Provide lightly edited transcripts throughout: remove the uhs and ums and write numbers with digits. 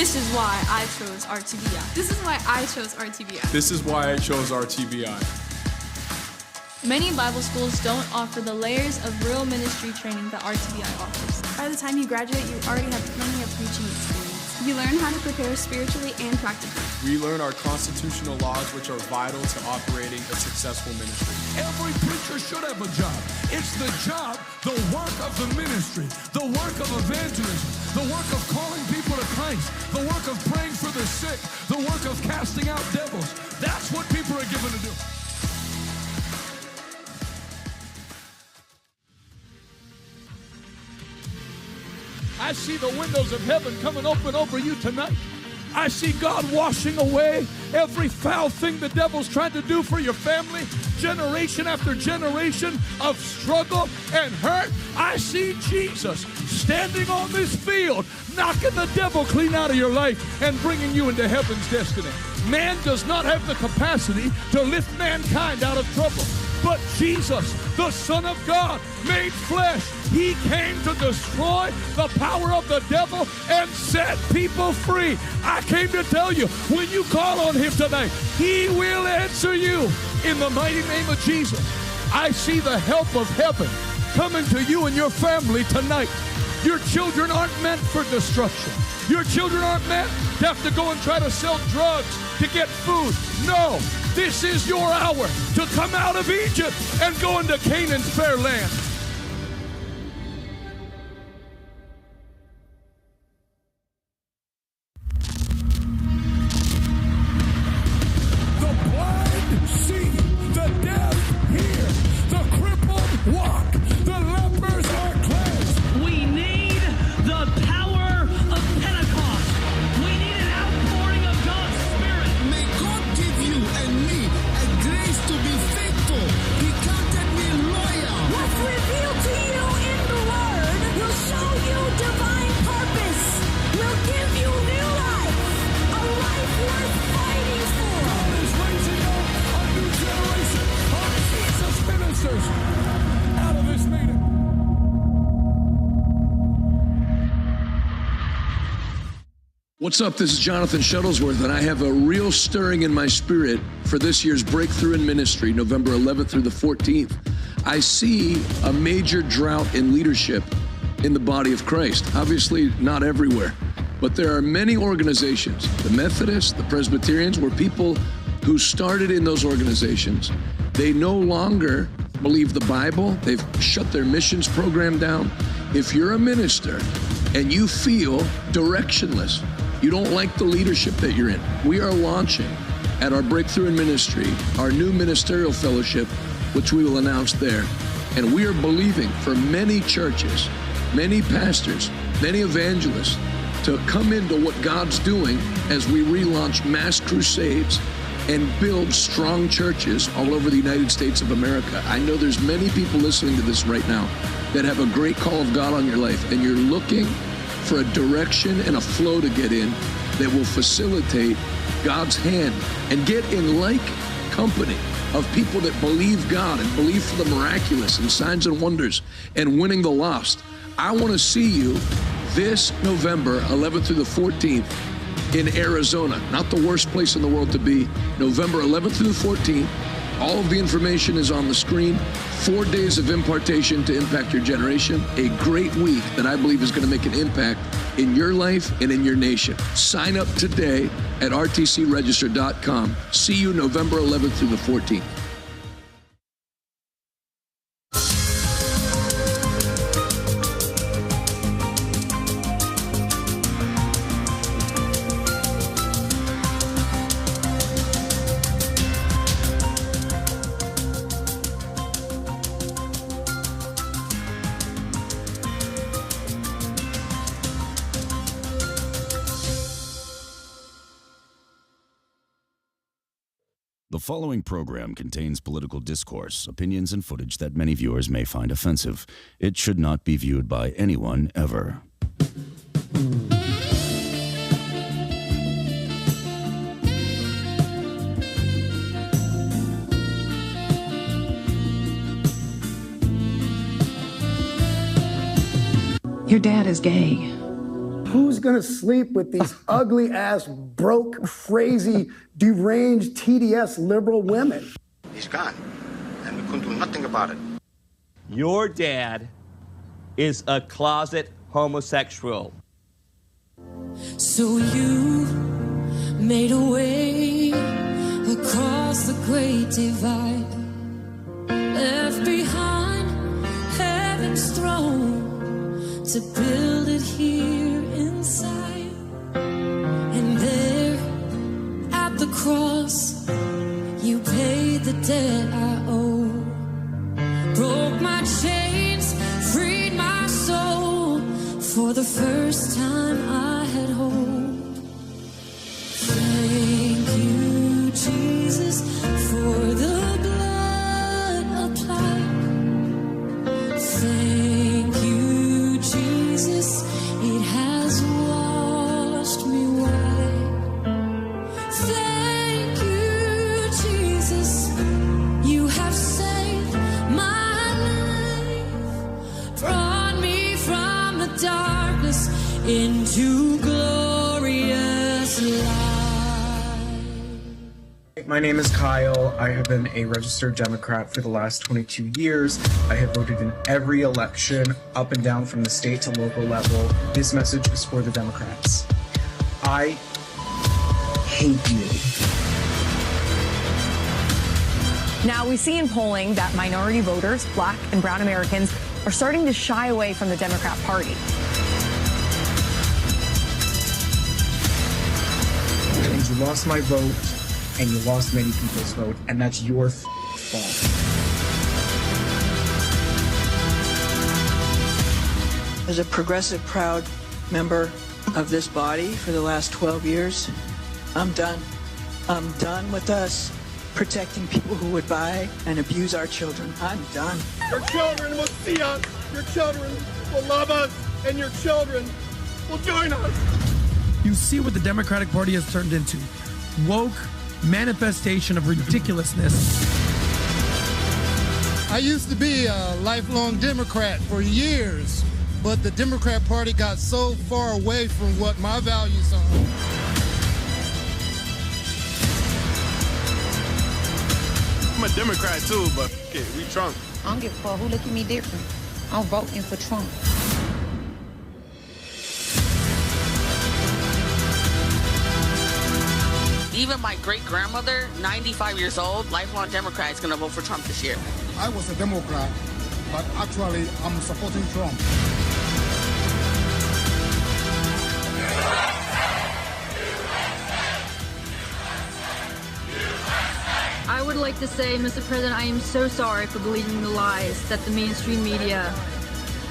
This is why I chose RTBI. This is why I chose RTBI. This is why I chose RTBI. Many Bible schools don't offer the layers of real ministry training that RTBI offers. By the time you graduate, you already have plenty of preaching experience. You learn how to prepare spiritually and practically. We learn our constitutional laws, which are vital to operating a successful ministry. Every preacher should have a job. It's the job, the work of the ministry, the work of evangelism, the work of calling people to Christ, the work of praying for the sick, the work of casting out devils. That's what people are given to do. I see the windows of heaven coming open over you tonight. I see God washing away every foul thing the devil's tried to do for your family, generation after generation of struggle and hurt. I see Jesus standing on this field, knocking the devil clean out of your life and bringing you into heaven's destiny. Man does not have the capacity to lift mankind out of trouble. But Jesus, the Son of God, made flesh. He came to destroy the power of the devil and set people free. I came to tell you, when you call on him tonight, he will answer you in the mighty name of Jesus. I see the help of heaven coming to you and your family tonight. Your children aren't meant for destruction. Your children aren't meant to have to go and try to sell drugs to get food. No, this is your hour to come out of Egypt and go into Canaan's fair land. The blind see, the deaf hear, the crippled walk, the lepers are cleansed. We need the power of Pentecost. We need an outpouring of God's Spirit. May God give you and me a grace to be faithful. He counted me loyal. What's revealed to you in the Word will show you divine purpose, will give you new life, a life worth fighting for. God is raising up a new generation of Jesus ministers out of this meeting. What's up? This is Jonathan Shuttlesworth, and I have a real stirring in my spirit for this year's Breakthrough in Ministry, November 11th through the 14th. I see a major drought in leadership in the body of Christ. Obviously, not everywhere, but there are many organizations, the Methodists, the Presbyterians, where people who started in those organizations, they no longer believe the Bible. They've shut their missions program down. If you're a minister and you feel directionless, you don't like the leadership that you're in, we are launching at our Breakthrough in Ministry, our new ministerial fellowship, which we will announce there. And we are believing for many churches, many pastors, many evangelists to come into what God's doing as we relaunch mass crusades and build strong churches all over the United States of America. I know there's many people listening to this right now that have a great call of God on your life, and you're looking for a direction and a flow to get in that will facilitate God's hand and get in like company of people that believe God and believe for the miraculous and signs and wonders and winning the lost. I want to see you this November 11th through the 14th in Arizona. Not the worst place in the world to be. November 11th through the 14th. All of the information is on the screen. 4 days of impartation to impact your generation. A great week that I believe is going to make an impact in your life and in your nation. Sign up today at rtcregister.com. See you November 11th through the 14th. The following program contains political discourse, opinions, and footage that many viewers may find offensive. It should not be viewed by anyone ever. Your dad is gay. Who's gonna sleep with these ugly ass, broke, crazy, deranged, TDS liberal women? He's gone, and we couldn't do nothing about it. Your dad is a closet homosexual. So you made a way across the great divide, left behind heaven's throne to build it here inside. And there at the cross, you paid the debt I owe. Broke my chains, freed my soul. For the first time I had hope. Thank you, Jesus, for the blood applied. Thank you, Jesus, it has washed me white. Thank you, Jesus, you have saved my life, brought me from the darkness into glorious light. My name is Kyle. I have been a registered Democrat for the last 22 years. I have voted in every election, up and down from the state to local level. This message is for the Democrats. I hate you. Now, we see in polling that minority voters, Black and brown Americans, are starting to shy away from the Democrat Party. And you lost my vote, and you lost many people's vote, and that's your fault. As a progressive, proud member of this body for the last 12 years, I'm done. I'm done with us protecting people who would buy and abuse our children. I'm done. Your children will see us. Your children will love us. And your children will join us. You see what the Democratic Party has turned into. Woke manifestation of ridiculousness. I used to be a lifelong Democrat for years, but the Democrat Party got so far away from what my values are. I'm a Democrat too, but okay, we Trump. I don't give a fuck who look at me different. I'm voting for Trump. Even my great-grandmother, 95 years old, lifelong Democrat, is going to vote for Trump this year. I was a Democrat, but actually I'm supporting Trump. I would like to say, Mr. President, I am so sorry for believing the lies that the mainstream media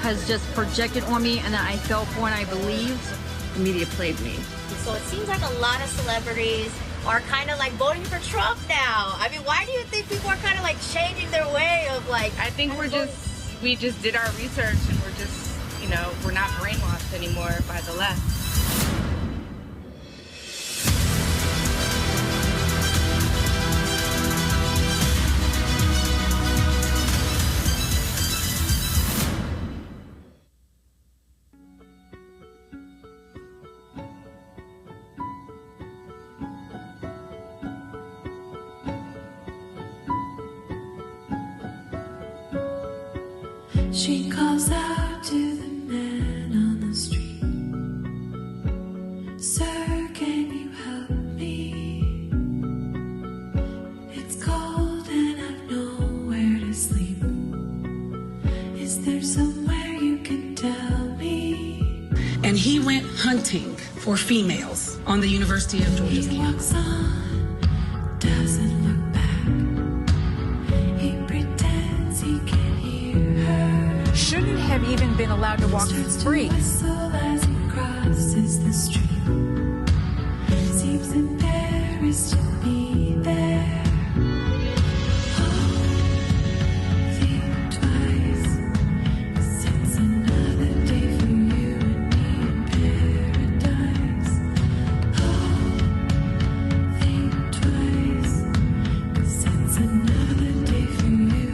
has just projected on me and that I fell for and I believed. The media played me. So it seems like a lot of celebrities are kind of like voting for Trump now. I mean, why do you think people are kind of like changing their way of like... I think we just did our research and we're just, you know, we're not brainwashed anymore by the left. She calls out to the man on the street. Sir, can you help me? It's cold and I've nowhere to sleep. Is there somewhere you can tell me? And he went hunting for females on the University of Georgia's campus. He walks on, doesn't look back. He pretends he can hear her. Shouldn't have even been allowed to walk free. As he crosses the street, seems embarrassed to be there. Oh, think twice. 'Cause it's another day for you and me in paradise. Oh, think twice. 'Cause it's another day for you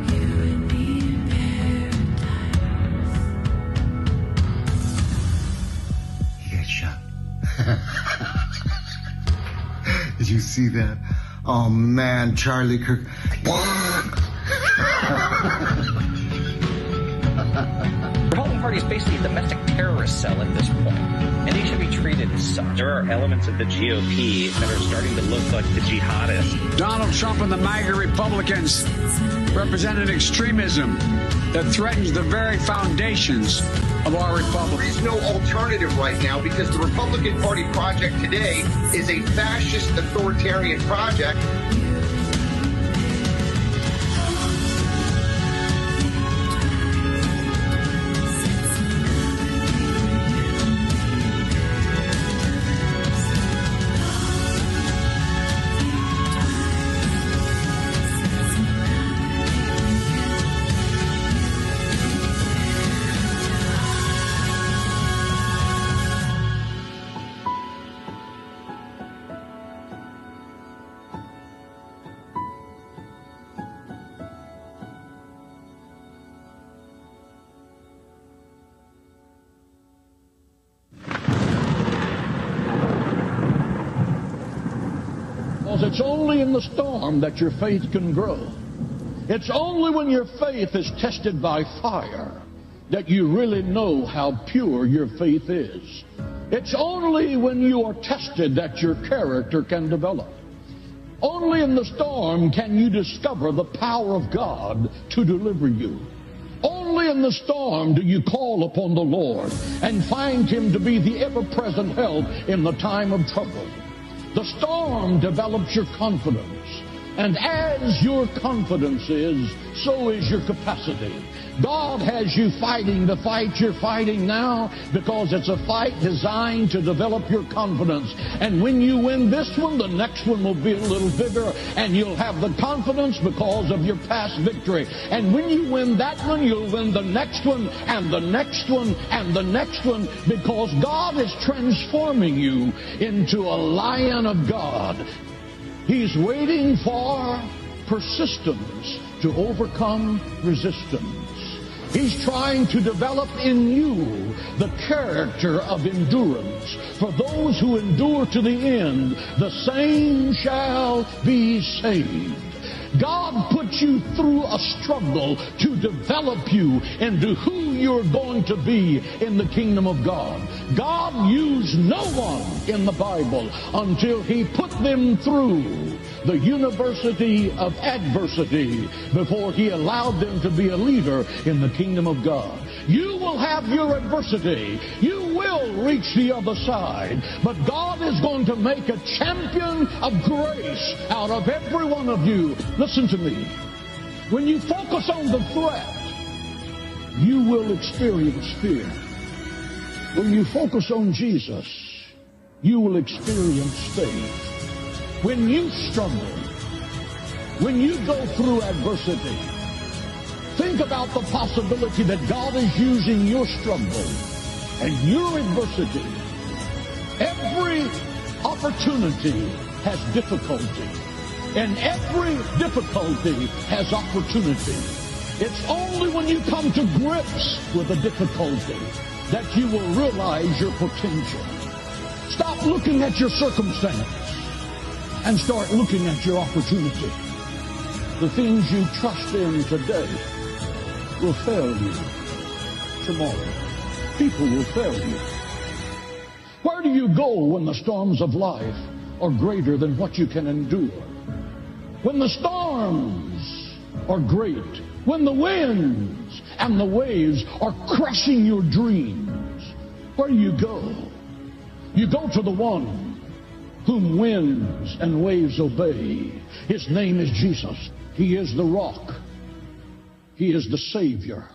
and me in paradise. see that. Oh man, Charlie Kirk. The Republican Party is basically a domestic terrorist cell at this point, and they should be treated as such. There are elements of the GOP that are starting to look like the jihadists. Donald Trump and the MAGA Republicans represent an extremism that threatens the very foundations of our republic. There is no alternative right now because the Republican Party project today is a fascist authoritarian project. It's only in the storm that your faith can grow. It's only when your faith is tested by fire that you really know how pure your faith is. It's only when you are tested that your character can develop. Only in the storm can you discover the power of God to deliver you. Only in the storm do you call upon the Lord and find Him to be the ever-present help in the time of trouble. The storm develops your confidence, and as your confidence is, so is your capacity. God has you fighting the fight you're fighting now because it's a fight designed to develop your confidence. And when you win this one, the next one will be a little bigger, and you'll have the confidence because of your past victory. And when you win that one, you'll win the next one, and the next one, and the next one, because God is transforming you into a lion of God. He's waiting for persistence to overcome resistance. He's trying to develop in you the character of endurance. For those who endure to the end, the same shall be saved. God put you through a struggle to develop you into who you're going to be in the kingdom of God. God used no one in the Bible until He put them through the university of adversity before He allowed them to be a leader in the kingdom of God. You will have your adversity. You will reach the other side. But God is going to make a champion of grace out of every one of you. Listen to me. When you focus on the threat, you will experience fear. When you focus on Jesus, you will experience faith. When you struggle, when you go through adversity, think about the possibility that God is using your struggle and your adversity. Every opportunity has difficulty, and every difficulty has opportunity. It's only when you come to grips with a difficulty that you will realize your potential. Stop looking at your circumstance and start looking at your opportunity. The things you trust in today will fail you tomorrow. People will fail you. Where do you go when the storms of life are greater than what you can endure? When the storms are great, when the winds and the waves are crushing your dreams, where do you go? You go to the one whom winds and waves obey. His name is Jesus. He is the rock. He is the Savior.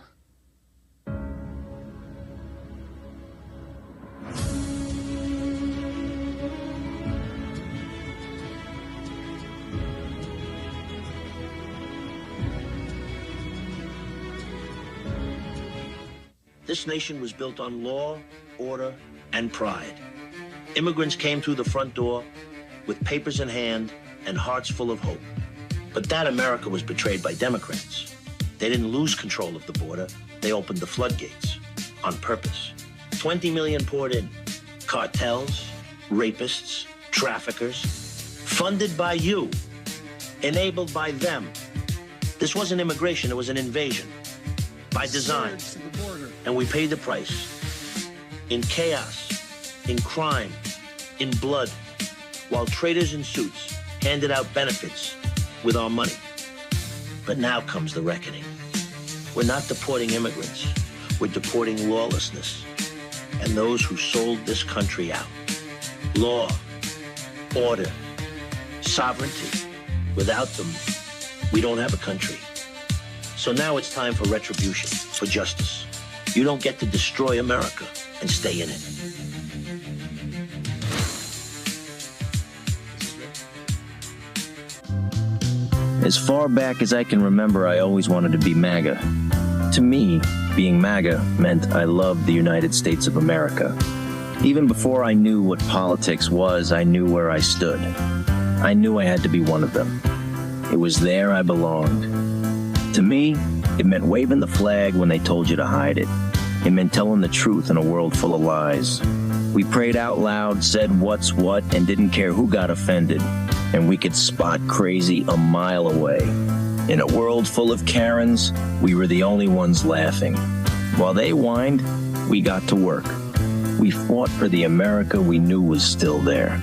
This nation was built on law, order, and pride. Immigrants came through the front door with papers in hand and hearts full of hope. But that America was betrayed by Democrats. They didn't lose control of the border. They opened the floodgates on purpose. 20 million poured in. Cartels, rapists, traffickers, funded by you, enabled by them. This wasn't immigration, it was an invasion. By design. And we paid the price. In chaos, in crime, in blood, while traitors in suits handed out benefits with our money. But now comes the reckoning. We're not deporting immigrants. We're deporting lawlessness and those who sold this country out. Law, order, sovereignty. Without them, we don't have a country. So now it's time for retribution, for justice. You don't get to destroy America and stay in it. As far back as I can remember, I always wanted to be MAGA. To me, being MAGA meant I loved the United States of America. Even before I knew what politics was, I knew where I stood. I knew I had to be one of them. It was there I belonged. To me, it meant waving the flag when they told you to hide it. It meant telling the truth in a world full of lies. We prayed out loud, said what's what, and didn't care who got offended. And we could spot crazy a mile away. In a world full of Karens, we were the only ones laughing. While they whined, we got to work. We fought for the America we knew was still there.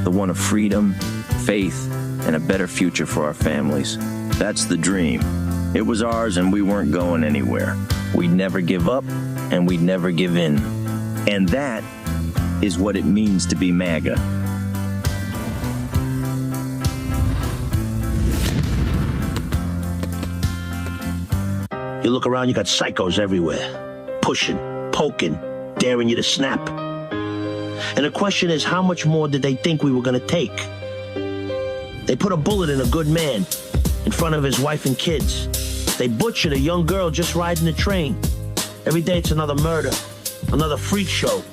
The one of freedom, faith, and a better future for our families. That's the dream. It was ours and we weren't going anywhere. We'd never give up and we'd never give in. And that is what it means to be MAGA. You look around, you got psychos everywhere. Pushing, poking, daring you to snap. And the question is, how much more did they think we were gonna take? They put a bullet in a good man in front of his wife and kids. They butchered a young girl just riding the train. Every day it's another murder, another freak show.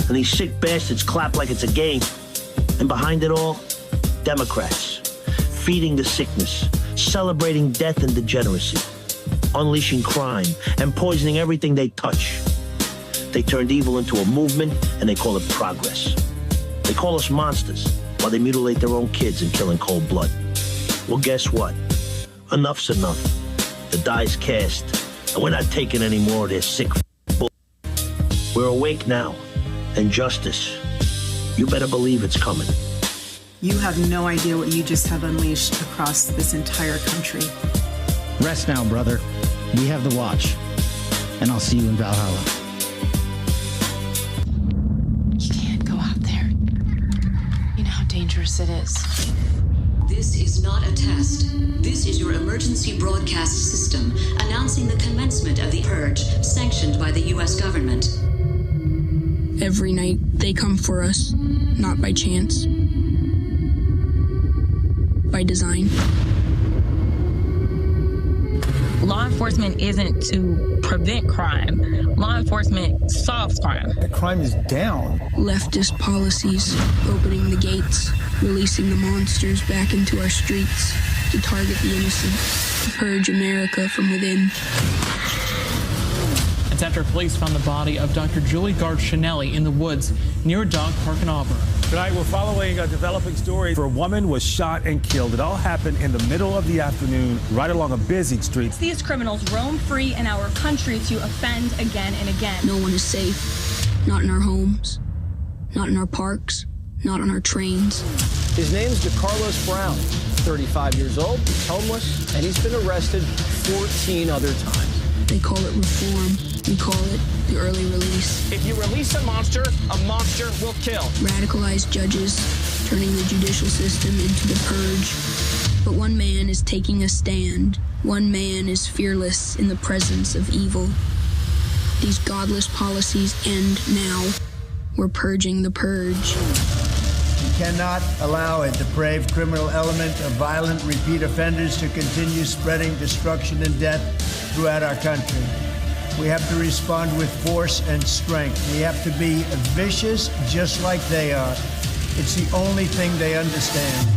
And these sick bastards clap like it's a game. And behind it all, Democrats, feeding the sickness, celebrating death and degeneracy, unleashing crime and poisoning everything they touch. They turned evil into a movement and they call it progress. They call us monsters while they mutilate their own kids and kill in cold blood. Well, guess what? Enough's enough. The die's cast, and we're not taking any more of their sick bull. We're awake now, and justice, you better believe it's coming. You have no idea what you just have unleashed across this entire country. Rest now, brother. We have the watch, and I'll see you in Valhalla. You can't go out there. You know how dangerous it is. This is not a test. This is your emergency broadcast system announcing the commencement of the purge sanctioned by the U.S. government. Every night they come for us, not by chance, by design. Law enforcement isn't to prevent crime. Law enforcement solves crime. The crime is down. Leftist policies, opening the gates, releasing the monsters back into our streets to target the innocent, to purge America from within. It's after police found the body of Dr. Julie Gard-Chanelli in the woods near a dog park in Auburn. Tonight, we're following a developing story where a woman was shot and killed. It all happened in the middle of the afternoon, right along a busy street. These criminals roam free in our country to offend again and again. No one is safe. Not in our homes. Not in our parks. Not on our trains. His name's DeCarlos Brown, 35 years old, he's homeless, and he's been arrested 14 other times. They call it reform. We call it the early release. If you release a monster will kill. Radicalized judges, turning the judicial system into the purge. But one man is taking a stand. One man is fearless in the presence of evil. These godless policies end now. We're purging the purge. We cannot allow a depraved criminal element of violent repeat offenders to continue spreading destruction and death throughout our country. We have to respond with force and strength. We have to be vicious just like they are. It's the only thing they understand.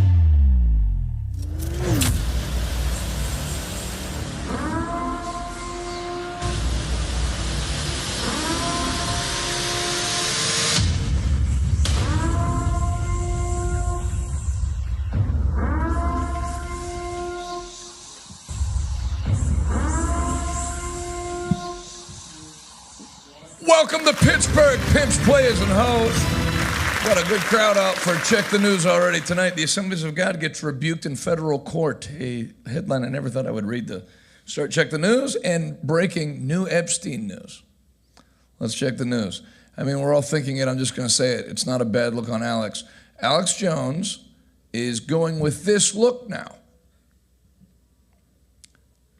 Welcome to Pittsburgh, pimps, players, and hoes. Got a good crowd out for Check the News already tonight. The Assemblies of God gets rebuked in federal court. A headline I never thought I would read to start Check the News, and breaking new Epstein news. Let's check the news. I mean, we're all thinking it. I'm just going to say it. It's not a bad look on Alex. Alex Jones is going with this look now.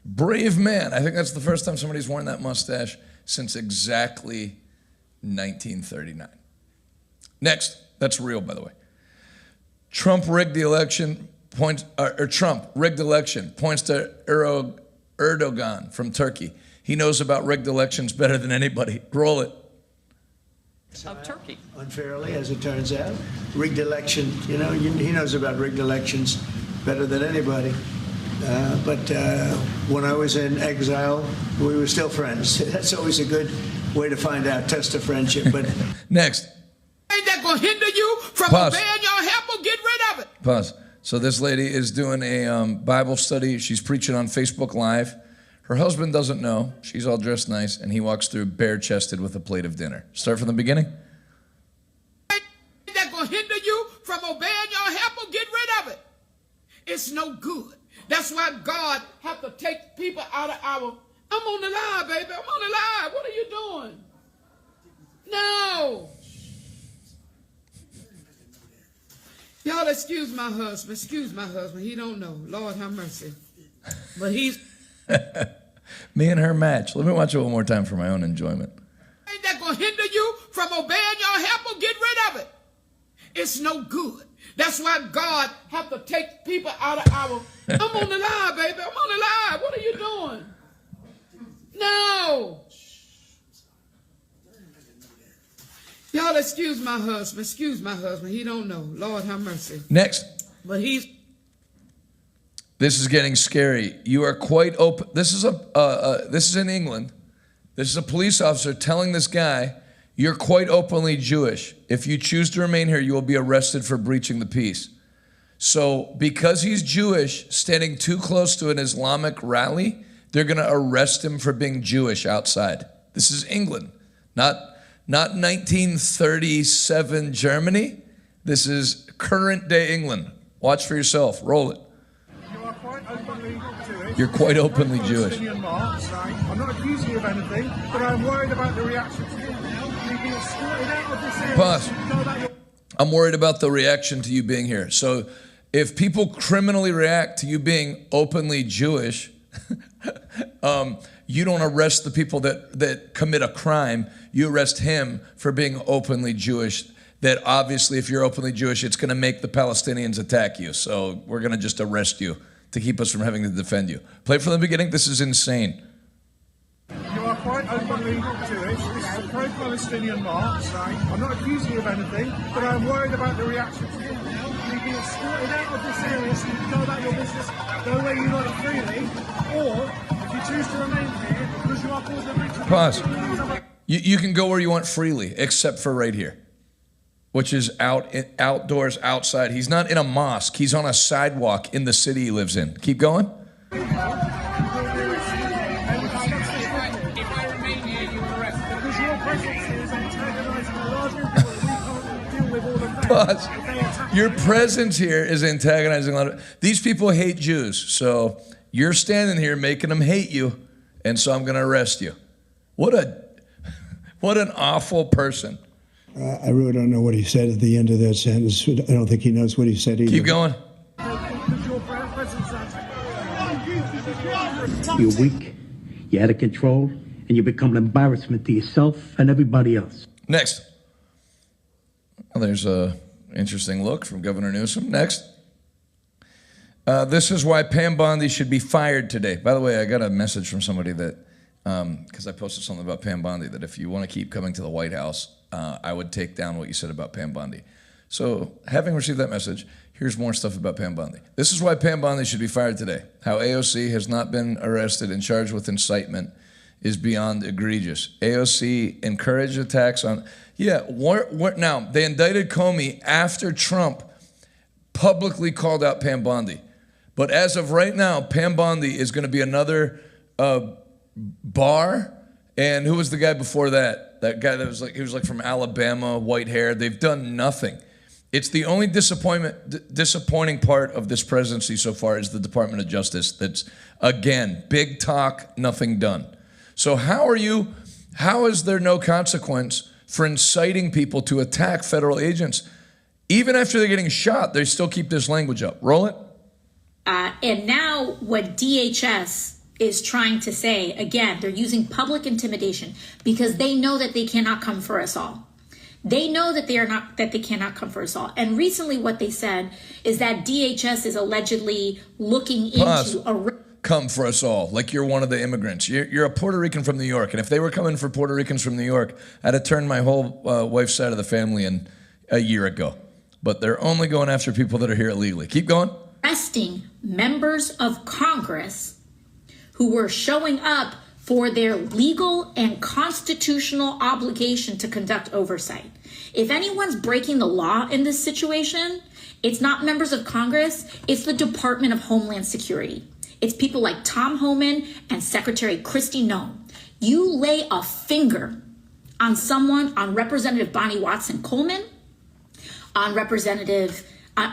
Brave man. I think that's the first time somebody's worn that mustache since exactly 1939. Next, that's real, by the way. Trump rigged election, points to Erdogan from Turkey. He knows about rigged elections better than anybody. Roll it. Of Turkey. Unfairly, as it turns out. Rigged election, he knows about rigged elections better than anybody. But when I was in exile, we were still friends. That's always a good way to find out, test of friendship. But next. Ain't that going to hinder you from obeying your help or get rid of it? Pause. So this lady is doing a Bible study. She's preaching on Facebook Live. Her husband doesn't know. She's all dressed nice, and he walks through bare-chested with a plate of dinner. Start from the beginning. Ain't that going to hinder you from obeying your help or get rid of it? It's no good. That's why God have to take people out of our... I'm on the line, baby. I'm on the line. What are you doing? No. Y'all excuse my husband. Excuse my husband. He don't know. Lord have mercy. But he's... Me and her match. Let me watch it one more time for my own enjoyment. Ain't that going to hinder you from obeying your help or get rid of it? It's no good. That's why God have to take people out of our... I'm on the line, baby. I'm on the line. What are you doing? No. Y'all excuse my husband. Excuse my husband. He don't know. Lord have mercy. Next. But he's... This is getting scary. You are quite open. This is in England. This is a police officer telling this guy, you're quite openly Jewish. If you choose to remain here, you will be arrested for breaching the peace. So because he's Jewish, standing too close to an Islamic rally, they're going to arrest him for being Jewish outside. This is England, not 1937 Germany. This is current day England. Watch for yourself. Roll it. You're quite openly Jewish. I'm not accusing you of anything, but I'm worried about the reaction to you being escorted out of this area. Pause. I'm worried about the reaction to you being here. So if people criminally react to you being openly Jewish, you don't arrest the people that commit a crime. You arrest him for being openly Jewish. That obviously, if you're openly Jewish, it's going to make the Palestinians attack you. So we're going to just arrest you to keep us from having to defend you. Play from the beginning. This is insane. You are quite openly Jewish. This is a pro-Palestinian march. I'm not accusing you of anything, but I'm worried about the reaction to you being escorted out of this area so you can go about your business, go where you want it freely, or if you choose to remain here because you are causing a breach of... Pause. You can go where you want freely, except for right here, which is outdoors, outside. He's not in a mosque. He's on a sidewalk in the city he lives in. Keep going. Pause. Your presence here is antagonizing a lot of... These people hate Jews, so you're standing here making them hate you, and so I'm going to arrest you. What an awful person. I really don't know what he said at the end of that sentence. I don't think he knows what he said either. Keep going. You're weak, you're out of control, and you become an embarrassment to yourself and everybody else. Next. Well, there's a interesting look from Governor Newsom. Next. This is why Pam Bondi should be fired today. By the way, I got a message from somebody that, because I posted something about Pam Bondi, that if you want to keep coming to the White House, I would take down what you said about Pam Bondi. So having received that message, here's more stuff about Pam Bondi. This is why Pam Bondi should be fired today. How AOC has not been arrested and charged with incitement is beyond egregious. AOC encouraged attacks on... Yeah, now, they indicted Comey after Trump publicly called out Pam Bondi. But as of right now, Pam Bondi is going to be another bar And who was the guy before that? That guy that was like, he was like from Alabama, white hair. They've done nothing. It's the only disappointing part of this presidency so far is the Department of Justice. That's, again, big talk, nothing done. So how is there no consequence for inciting people to attack federal agents? Even after they're getting shot, they still keep this language up. Roll it. And now what DHS is trying to say, again, they're using public intimidation because they know that they cannot come for us all. They know that they cannot come for us all. And recently what they said is that DHS is allegedly looking into come for us all, like you're one of the immigrants. You're a Puerto Rican from New York, and if they were coming for Puerto Ricans from New York, I'd have turned my whole wife's side of the family in a year ago. But they're only going after people that are here illegally. Keep going. Arresting members of Congress who were showing up for their legal and constitutional obligation to conduct oversight. If anyone's breaking the law in this situation, it's not members of Congress, it's the Department of Homeland Security. It's people like Tom Homan and Secretary Kristi Noem. You lay a finger on someone, on Representative Bonnie Watson Coleman, on Representative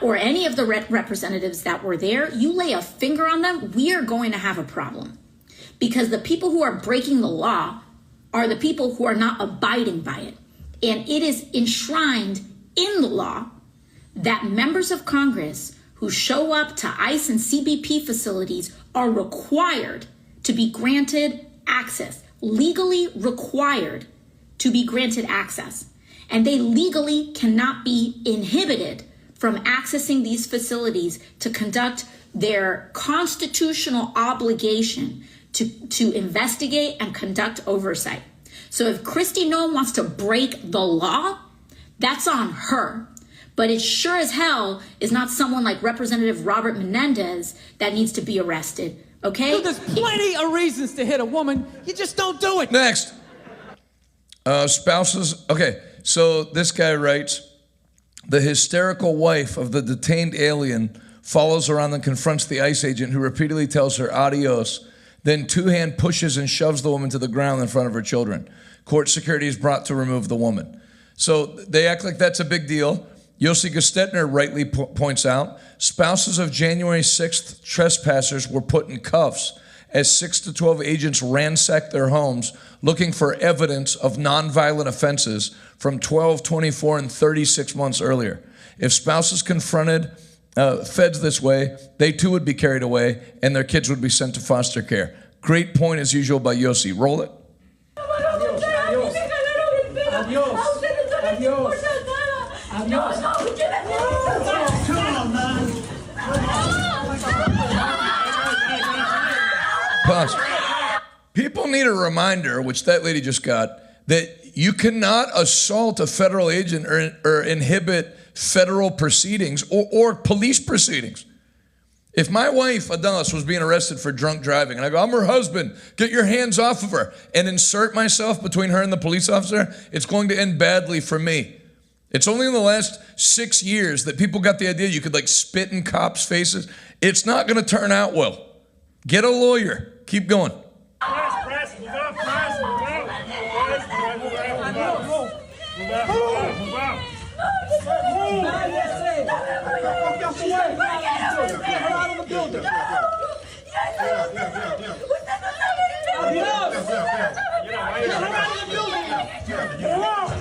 or any of the representatives that were there, you lay a finger on them, we are going to have a problem. Because the people who are breaking the law are the people who are not abiding by it. And it is enshrined in the law that members of Congress who show up to ICE and CBP facilities are required to be granted access, legally required to be granted access. And they legally cannot be inhibited from accessing these facilities to conduct their constitutional obligation to investigate and conduct oversight. So if Kristi Noem wants to break the law, that's on her. But it sure as hell is not someone like Representative Robert Menendez that needs to be arrested, okay? Dude, there's plenty of reasons to hit a woman. You just don't do it. Next. Spouses. Okay, so this guy writes, the hysterical wife of the detained alien follows her around and confronts the ICE agent who repeatedly tells her adios, then two-hand pushes and shoves the woman to the ground in front of her children. Court security is brought to remove the woman. So they act like that's a big deal. Yossi Gestetner rightly points out, spouses of January 6th trespassers were put in cuffs as 6 to 12 agents ransacked their homes looking for evidence of nonviolent offenses from 12, 24, and 36 months earlier. If spouses confronted feds this way, they too would be carried away and their kids would be sent to foster care. Great point as usual by Yossi. Roll it. Pause. People need a reminder, which that lady just got, that you cannot assault a federal agent or inhibit federal proceedings or police proceedings. If my wife, Adelis, was being arrested for drunk driving, and I go, I'm her husband, get your hands off of her, and insert myself between her and the police officer, it's going to end badly for me. It's only in the last 6 years that people got the idea you could like spit in cops' faces. It's not going to turn out well. Get a lawyer. Keep going.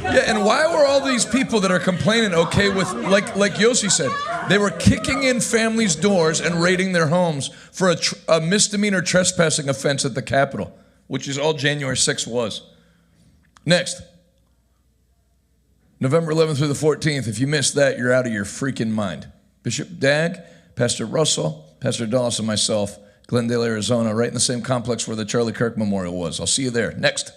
Yeah, and why were all these people that are complaining okay with, like Yossi said, they were kicking in families' doors and raiding their homes for a misdemeanor trespassing offense at the Capitol, which is all January 6th was. Next. November 11th through the 14th. If you missed that, you're out of your freaking mind. Bishop Dagg, Pastor Russell, Pastor Dawes, and myself, Glendale, Arizona, right in the same complex where the Charlie Kirk Memorial was. I'll see you there. Next.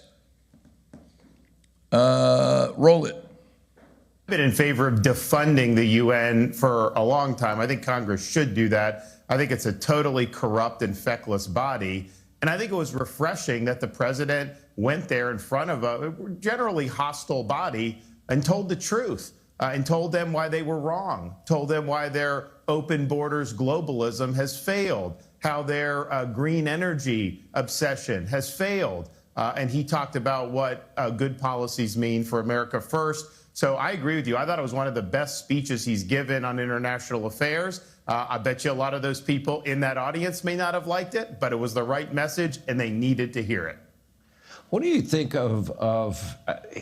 Roll it. I've been in favor of defunding the UN for a long time. I think Congress should do that. I think it's a totally corrupt and feckless body. And I think it was refreshing that the president went there in front of a generally hostile body and told the truth and told them why they were wrong, told them why their open borders globalism has failed, how their green energy obsession has failed, and he talked about what good policies mean for America first. So I agree with you. I thought it was one of the best speeches he's given on international affairs. I bet you a lot of those people in that audience may not have liked it, but it was the right message, and they needed to hear it. What do you think of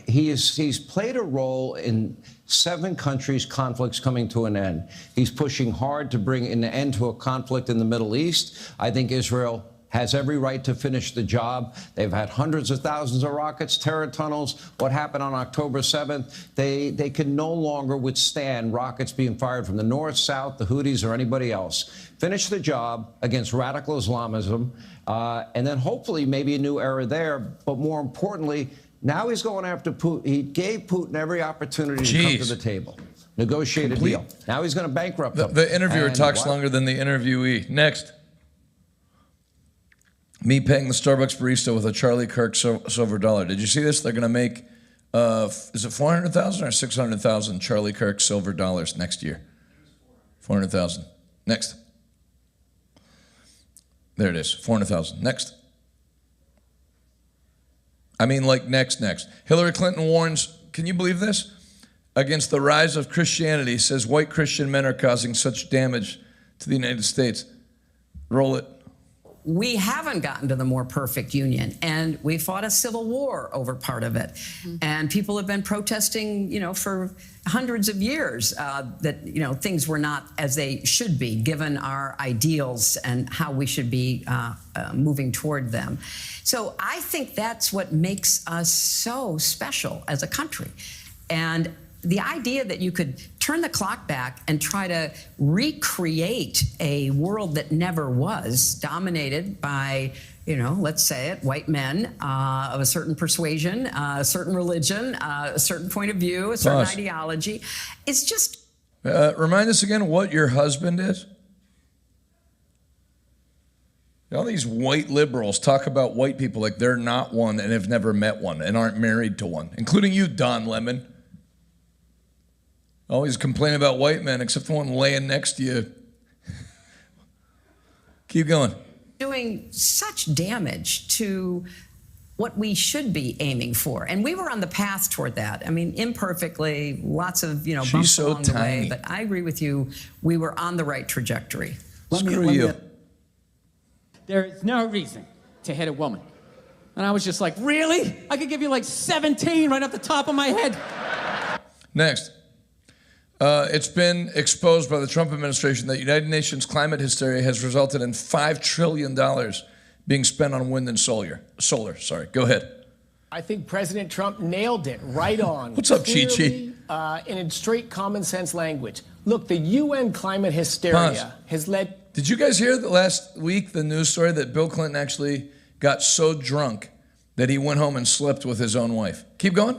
he's played a role in 7 countries' conflicts coming to an end. He's pushing hard to bring an end to a conflict in the Middle East. I think Israel has every right to finish the job. They've had hundreds of thousands of rockets, terror tunnels. What happened on October 7th, they can no longer withstand rockets being fired from the north, south, the Houthis, or anybody else. Finish the job against radical Islamism, and then hopefully maybe a new era there. But more importantly, now he's going after Putin. He gave Putin every opportunity to come to the table, negotiate a deal. Now he's going to bankrupt him. The interviewer talks longer than the interviewee. Next. Me paying the Starbucks barista with a Charlie Kirk silver dollar. Did you see this? They're going to make, is it 400,000 or 600,000 Charlie Kirk silver dollars next year? 400,000. Next. There it is. 400,000. Next. I mean, like next. Hillary Clinton warns, can you believe this? Against the rise of Christianity, says white Christian men are causing such damage to the United States. Roll it. We haven't gotten to the more perfect union, and we fought a civil war over part of it. And people have been protesting, for hundreds of years that, things were not as they should be, given our ideals and how we should be moving toward them. So I think that's what makes us so special as a country. And the idea that you could turn the clock back and try to recreate a world that never was, dominated by, let's say it, white men of a certain persuasion, a certain religion, a certain point of view, a certain ideology. It's just... Remind us again what your husband is. All these white liberals talk about white people like they're not one and have never met one and aren't married to one, including you, Don Lemon. Always complain about white men, except the one laying next to you. Keep going. Doing such damage to what we should be aiming for. And we were on the path toward that. I mean, imperfectly, lots of, bumps along the way. But I agree with you. We were on the right trajectory. Screw you. There is no reason to hit a woman. And I was just like, really? I could give you like 17 right off the top of my head. Next. It's been exposed by the Trump administration that United Nations climate hysteria has resulted in $5 trillion being spent on wind and solar. Go ahead. I think President Trump nailed it right on. What's up, Chi-Chi? And in straight common sense language. Look, the UN climate hysteria has led... Did you guys hear that last week, the news story that Bill Clinton actually got so drunk that he went home and slept with his own wife? Keep going.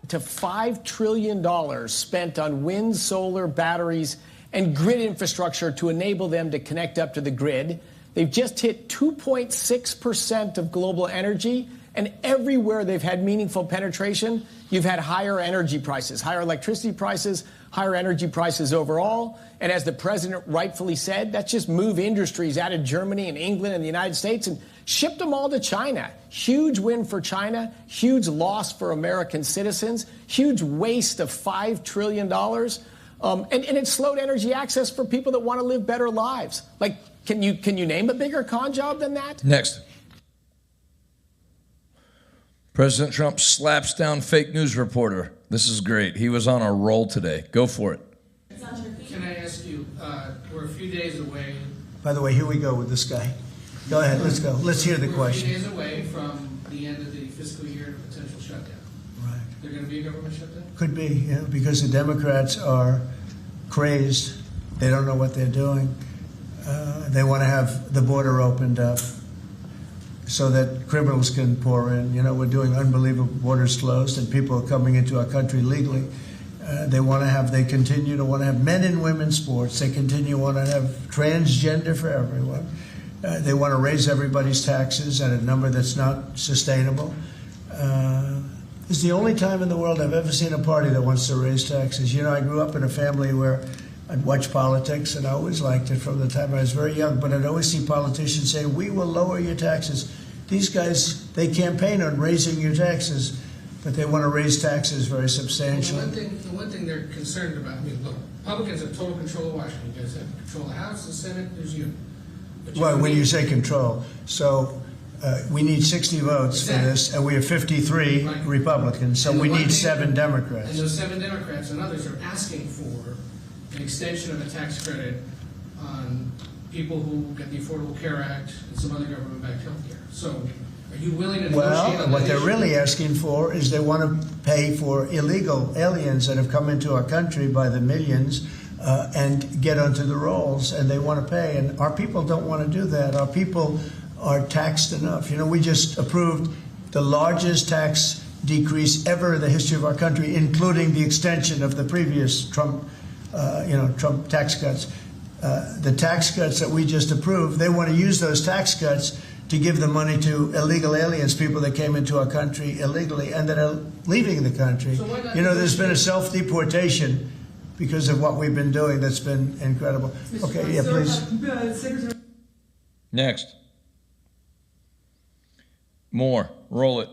To $5 trillion spent on wind, solar, batteries, and grid infrastructure to enable them to connect up to the grid. They've just hit 2.6% of global energy, and everywhere they've had meaningful penetration, you've had higher energy prices, higher electricity prices, higher energy prices overall. And as the president rightfully said, that's just move industries out of Germany and England and the United States and shipped them all to China. Huge win for China, huge loss for American citizens, huge waste of $5 trillion. And it slowed energy access for people that want to live better lives. Like, can you name a bigger con job than that? Next. President Trump slaps down fake news reporter. This is great. He was on a roll today. Go for it. Can I ask you, we're a few days away. By the way, here we go with this guy. Go ahead, let's go. Let's hear the question. We're a few days away from the end of the fiscal year and a potential shutdown. Right. There's going to be a government shutdown? Could be, yeah, because the Democrats are crazed. They don't know what they're doing. They want to have the border opened up so that criminals can pour in. We're doing unbelievable borders closed and people are coming into our country legally. They continue to want to have men and women sports. They continue to want to have transgender for everyone. They want to raise everybody's taxes at a number that's not sustainable. It's the only time in the world I've ever seen a party that wants to raise taxes. I grew up in a family where I'd watch politics, and I always liked it from the time I was very young, but I'd always see politicians say, we will lower your taxes. These guys, they campaign on raising your taxes, but they want to raise taxes very substantially. The one thing they're concerned about, I mean, look, Republicans have total control of Washington. You guys have control of the House, the Senate, there's you. Well, when you say control, so we need 60 votes for this, and we have 53 Republicans, so we need 7 Democrats. And those 7 Democrats and others are asking for an extension of the tax credit on people who get the Affordable Care Act and some other government-backed health care. So are you willing to negotiate on that what they're issue? really asking for is they want to pay for illegal aliens that have come into our country by the millions and get onto the rolls, and they want to pay. And our people don't want to do that. Our people are taxed enough. You know, we just approved the largest tax decrease ever in the history of our country, including the extension of the previous Trump tax cuts. The tax cuts that we just approved, they want to use those tax cuts to give the money to illegal aliens, people that came into our country illegally and that are leaving the country. So why not there's been a self-deportation because of what we've been doing that's been incredible. Okay, yeah, please. Next. More. Roll it.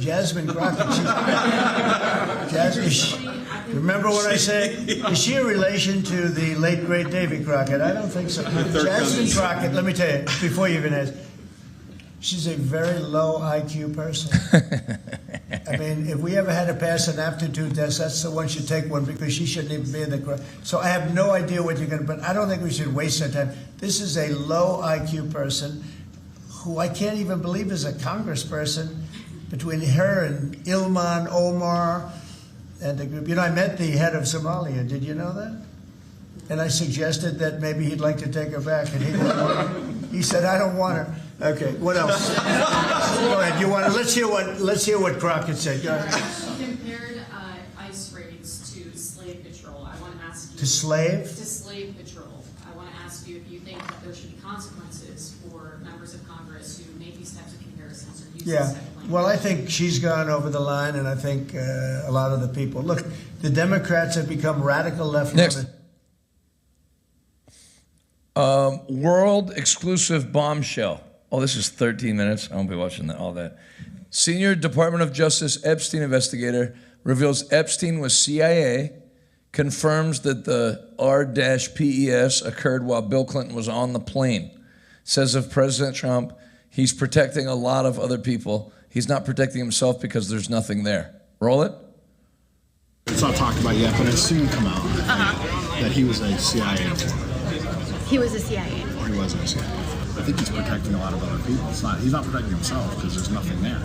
Jasmine Crockett. Remember what I said? Is she a relation to the late, great Davy Crockett? I don't think so. Jasmine Crockett, let me tell you, before you even ask, she's a very low IQ person. I mean, if we ever had to pass an aptitude test, that's the one should take one because she shouldn't even be in the crowd. So I have no idea what you're going to, but I don't think we should waste our time. This is a low IQ person who I can't even believe is a congressperson. Between her and Ilhan Omar and the group. You know, I met the head of Somalia. Did you know that? And I suggested that maybe he'd like to take her back, and he didn't want her. He said, "I don't want her." Okay, what else? Go ahead. You want? Let's hear what Crockett said. Go ahead. You compared ICE raids to slave patrol. I want to ask you. To slave? To slave patrol. I want to ask you if you think that there should be consequences for members of Congress who make these types of comparisons or use this type of language. Well, I think she's gone over the line, and I think a lot of the people. Look, the Democrats have become radical left. Next. World exclusive bombshell. Oh, this is 13 minutes. I won't be watching all that. Senior Department of Justice Epstein investigator reveals Epstein was CIA, confirms that the R-PES occurred while Bill Clinton was on the plane. Says of President Trump, he's protecting a lot of other people. He's not protecting himself because there's nothing there. Roll it. It's not talked about yet, but it's soon come out that he was a CIA informant. He was a CIA informant. He wasn't a CIA. I think he's protecting a lot of other people. He's not protecting himself because there's nothing there,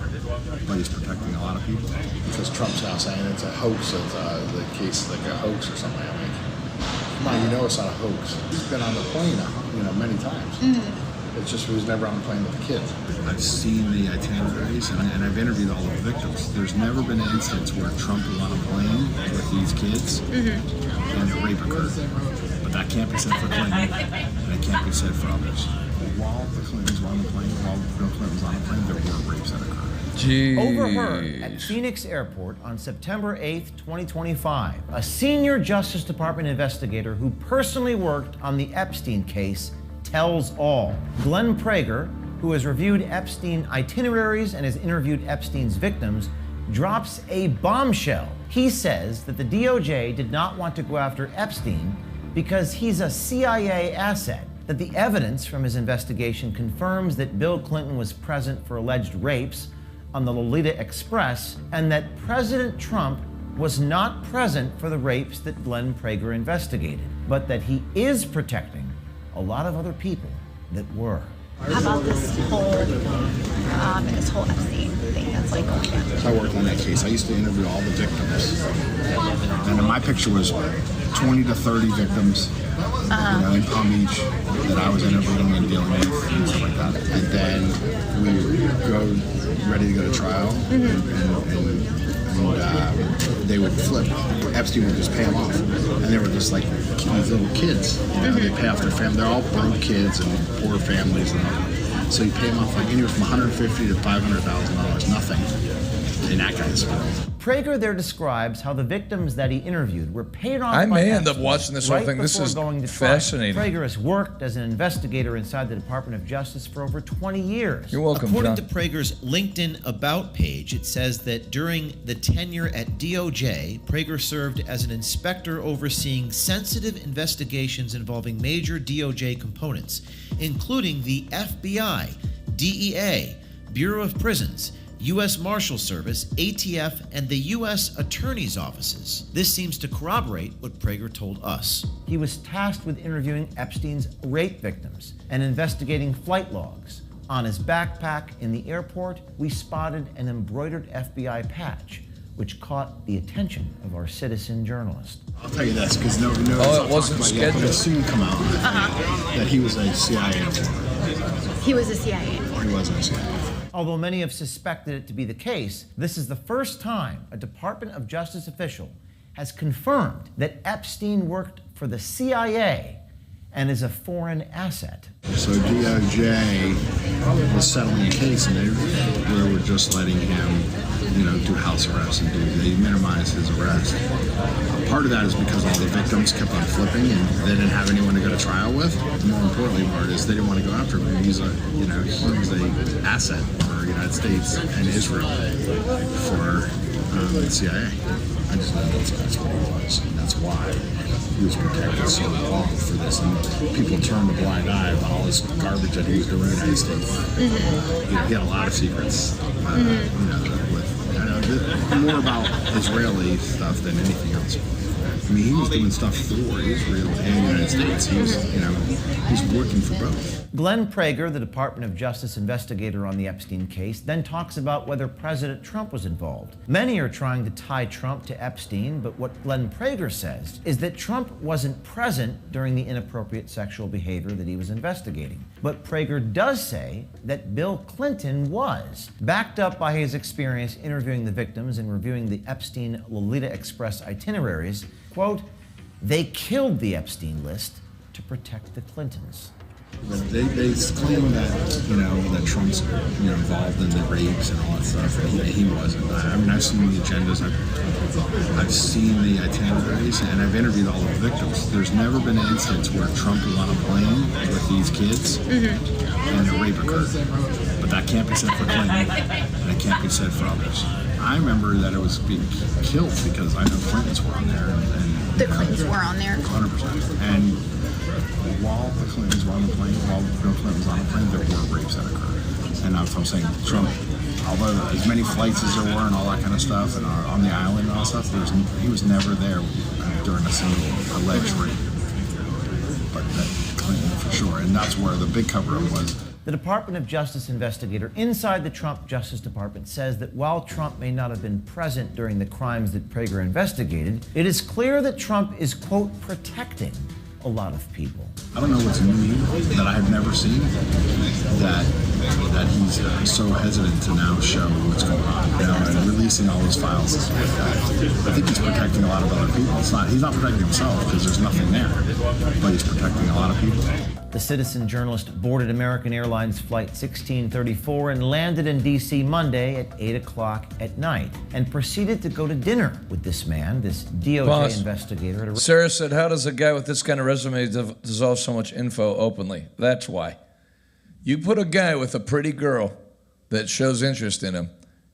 but he's protecting a lot of people. Because Trump's now saying it's a hoax of the case, like a hoax or something. I'm like, come on, you know it's not a hoax. He's been on the plane, many times. Mm-hmm. It's just he was never on the plane with the kids. I've seen the itineraries and I've interviewed all the victims. There's never been an instance where Trump was on a plane with these kids and a rape occurred. But that can't be said for Clinton, and it can't be said for others. While the Clintons were on the plane, while Bill Clinton was on the plane, there were rapes that occurred. Jeez. Overheard at Phoenix Airport on September 8th, 2025, a senior Justice Department investigator who personally worked on the Epstein case tells all. Glenn Prager, who has reviewed Epstein itineraries and has interviewed Epstein's victims, drops a bombshell. He says that the DOJ did not want to go after Epstein because he's a CIA asset, that the evidence from his investigation confirms that Bill Clinton was present for alleged rapes on the Lolita Express, and that President Trump was not present for the rapes that Glenn Prager investigated, but that he is protecting a lot of other people that were. How about this whole Epstein thing that's like going on? So I worked on that case. I used to interview all the victims. And my picture was 20 to 30 victims in Palm Beach that I was interviewing and dealing with and stuff like that. And then we go ready to go to trial and they would flip. Epstein would just pay them off. And they were just like these little kids. They pay off their family. They're all broke kids and poor families and all. So you pay them off like anywhere from $150,000 to $500,000. Nothing in that guy's world. Prager there describes how the victims that he interviewed were paid off I by may end up Epstein watching this whole right thing. This before is going to trial. fascinating. Prager has worked as an investigator inside the Department of Justice for over 20 years. You're welcome, According John. to Prager's LinkedIn About page, it says that during the tenure at DOJ, Prager served as an inspector overseeing sensitive investigations involving major DOJ components, including the FBI, DEA, Bureau of Prisons, U.S. Marshal Service, ATF, and the U.S. Attorney's offices. This seems to corroborate what Prager told us. He was tasked with interviewing Epstein's rape victims and investigating flight logs. On his backpack in the airport, we spotted an embroidered FBI patch, which caught the attention of our citizen journalist. I'll tell you this, because no, it wasn't scheduled. It'll soon come out that he was a CIA informant. He was a CIA informant. He wasn't a CIA. Although many have suspected it to be the case, this is the first time a Department of Justice official has confirmed that Epstein worked for the CIA and is a foreign asset. So DOJ was settling a case, and they were just letting him, do house arrest and they minimized his arrest. Part of that is because all the victims kept on flipping, and they didn't have anyone to go to trial with. The more importantly part is they didn't want to go after him. He's a asset for the United States and Israel for the CIA. I just know that's what he was, and that's why he was protected so long for this. And people turned a blind eye about all this garbage that he was doing in the United States. He had a lot of secrets. More about Israeli stuff than anything else. I mean, he was doing stuff for Israel and the United States. He was, he's working for both. Glenn Prager, the Department of Justice investigator on the Epstein case, then talks about whether President Trump was involved. Many are trying to tie Trump to Epstein, but what Glenn Prager says is that Trump wasn't present during the inappropriate sexual behavior that he was investigating. But Prager does say that Bill Clinton was, backed up by his experience interviewing the victims and reviewing the Epstein Lolita Express itineraries. Quote, they killed the Epstein list to protect the Clintons. They claim that that Trump's involved in the rapes and all that stuff, and he wasn't. I mean, I've seen the agendas, I've seen the itineraries, and I've interviewed all the victims. There's never been an instance where Trump was on a plane with these kids and a rape occurred. But that can't be said for Clinton, and it can't be said for others. I remember that it was being killed because I know Clintons were on there. And the Clintons were on there. 100%. And while the Clintons were on the plane, while Bill Clinton was on the plane, there were rapes that occurred. And that's what I'm saying. Trump, although as many flights as there were and all that kind of stuff, and on the island and all that stuff, he was never there during a single alleged rape. But Clinton for sure. And that's where the big cover-up was. The Department of Justice investigator inside the Trump Justice Department says that while Trump may not have been present during the crimes that Prager investigated, it is clear that Trump is, quote, protecting a lot of people. I don't know what's new that I've never seen that he's so hesitant to now show what's going on, and releasing all these files and stuff like that. I think he's protecting a lot of other people. He's not protecting himself because there's nothing there, but he's protecting a lot of people. The citizen journalist boarded American Airlines Flight 1634 and landed in D.C. Monday at 8 o'clock at night and proceeded to go to dinner with this man, this DOJ investigator. Sarah said, how does a guy with this kind of resume dissolve so much info openly? That's why. You put a guy with a pretty girl that shows interest in him,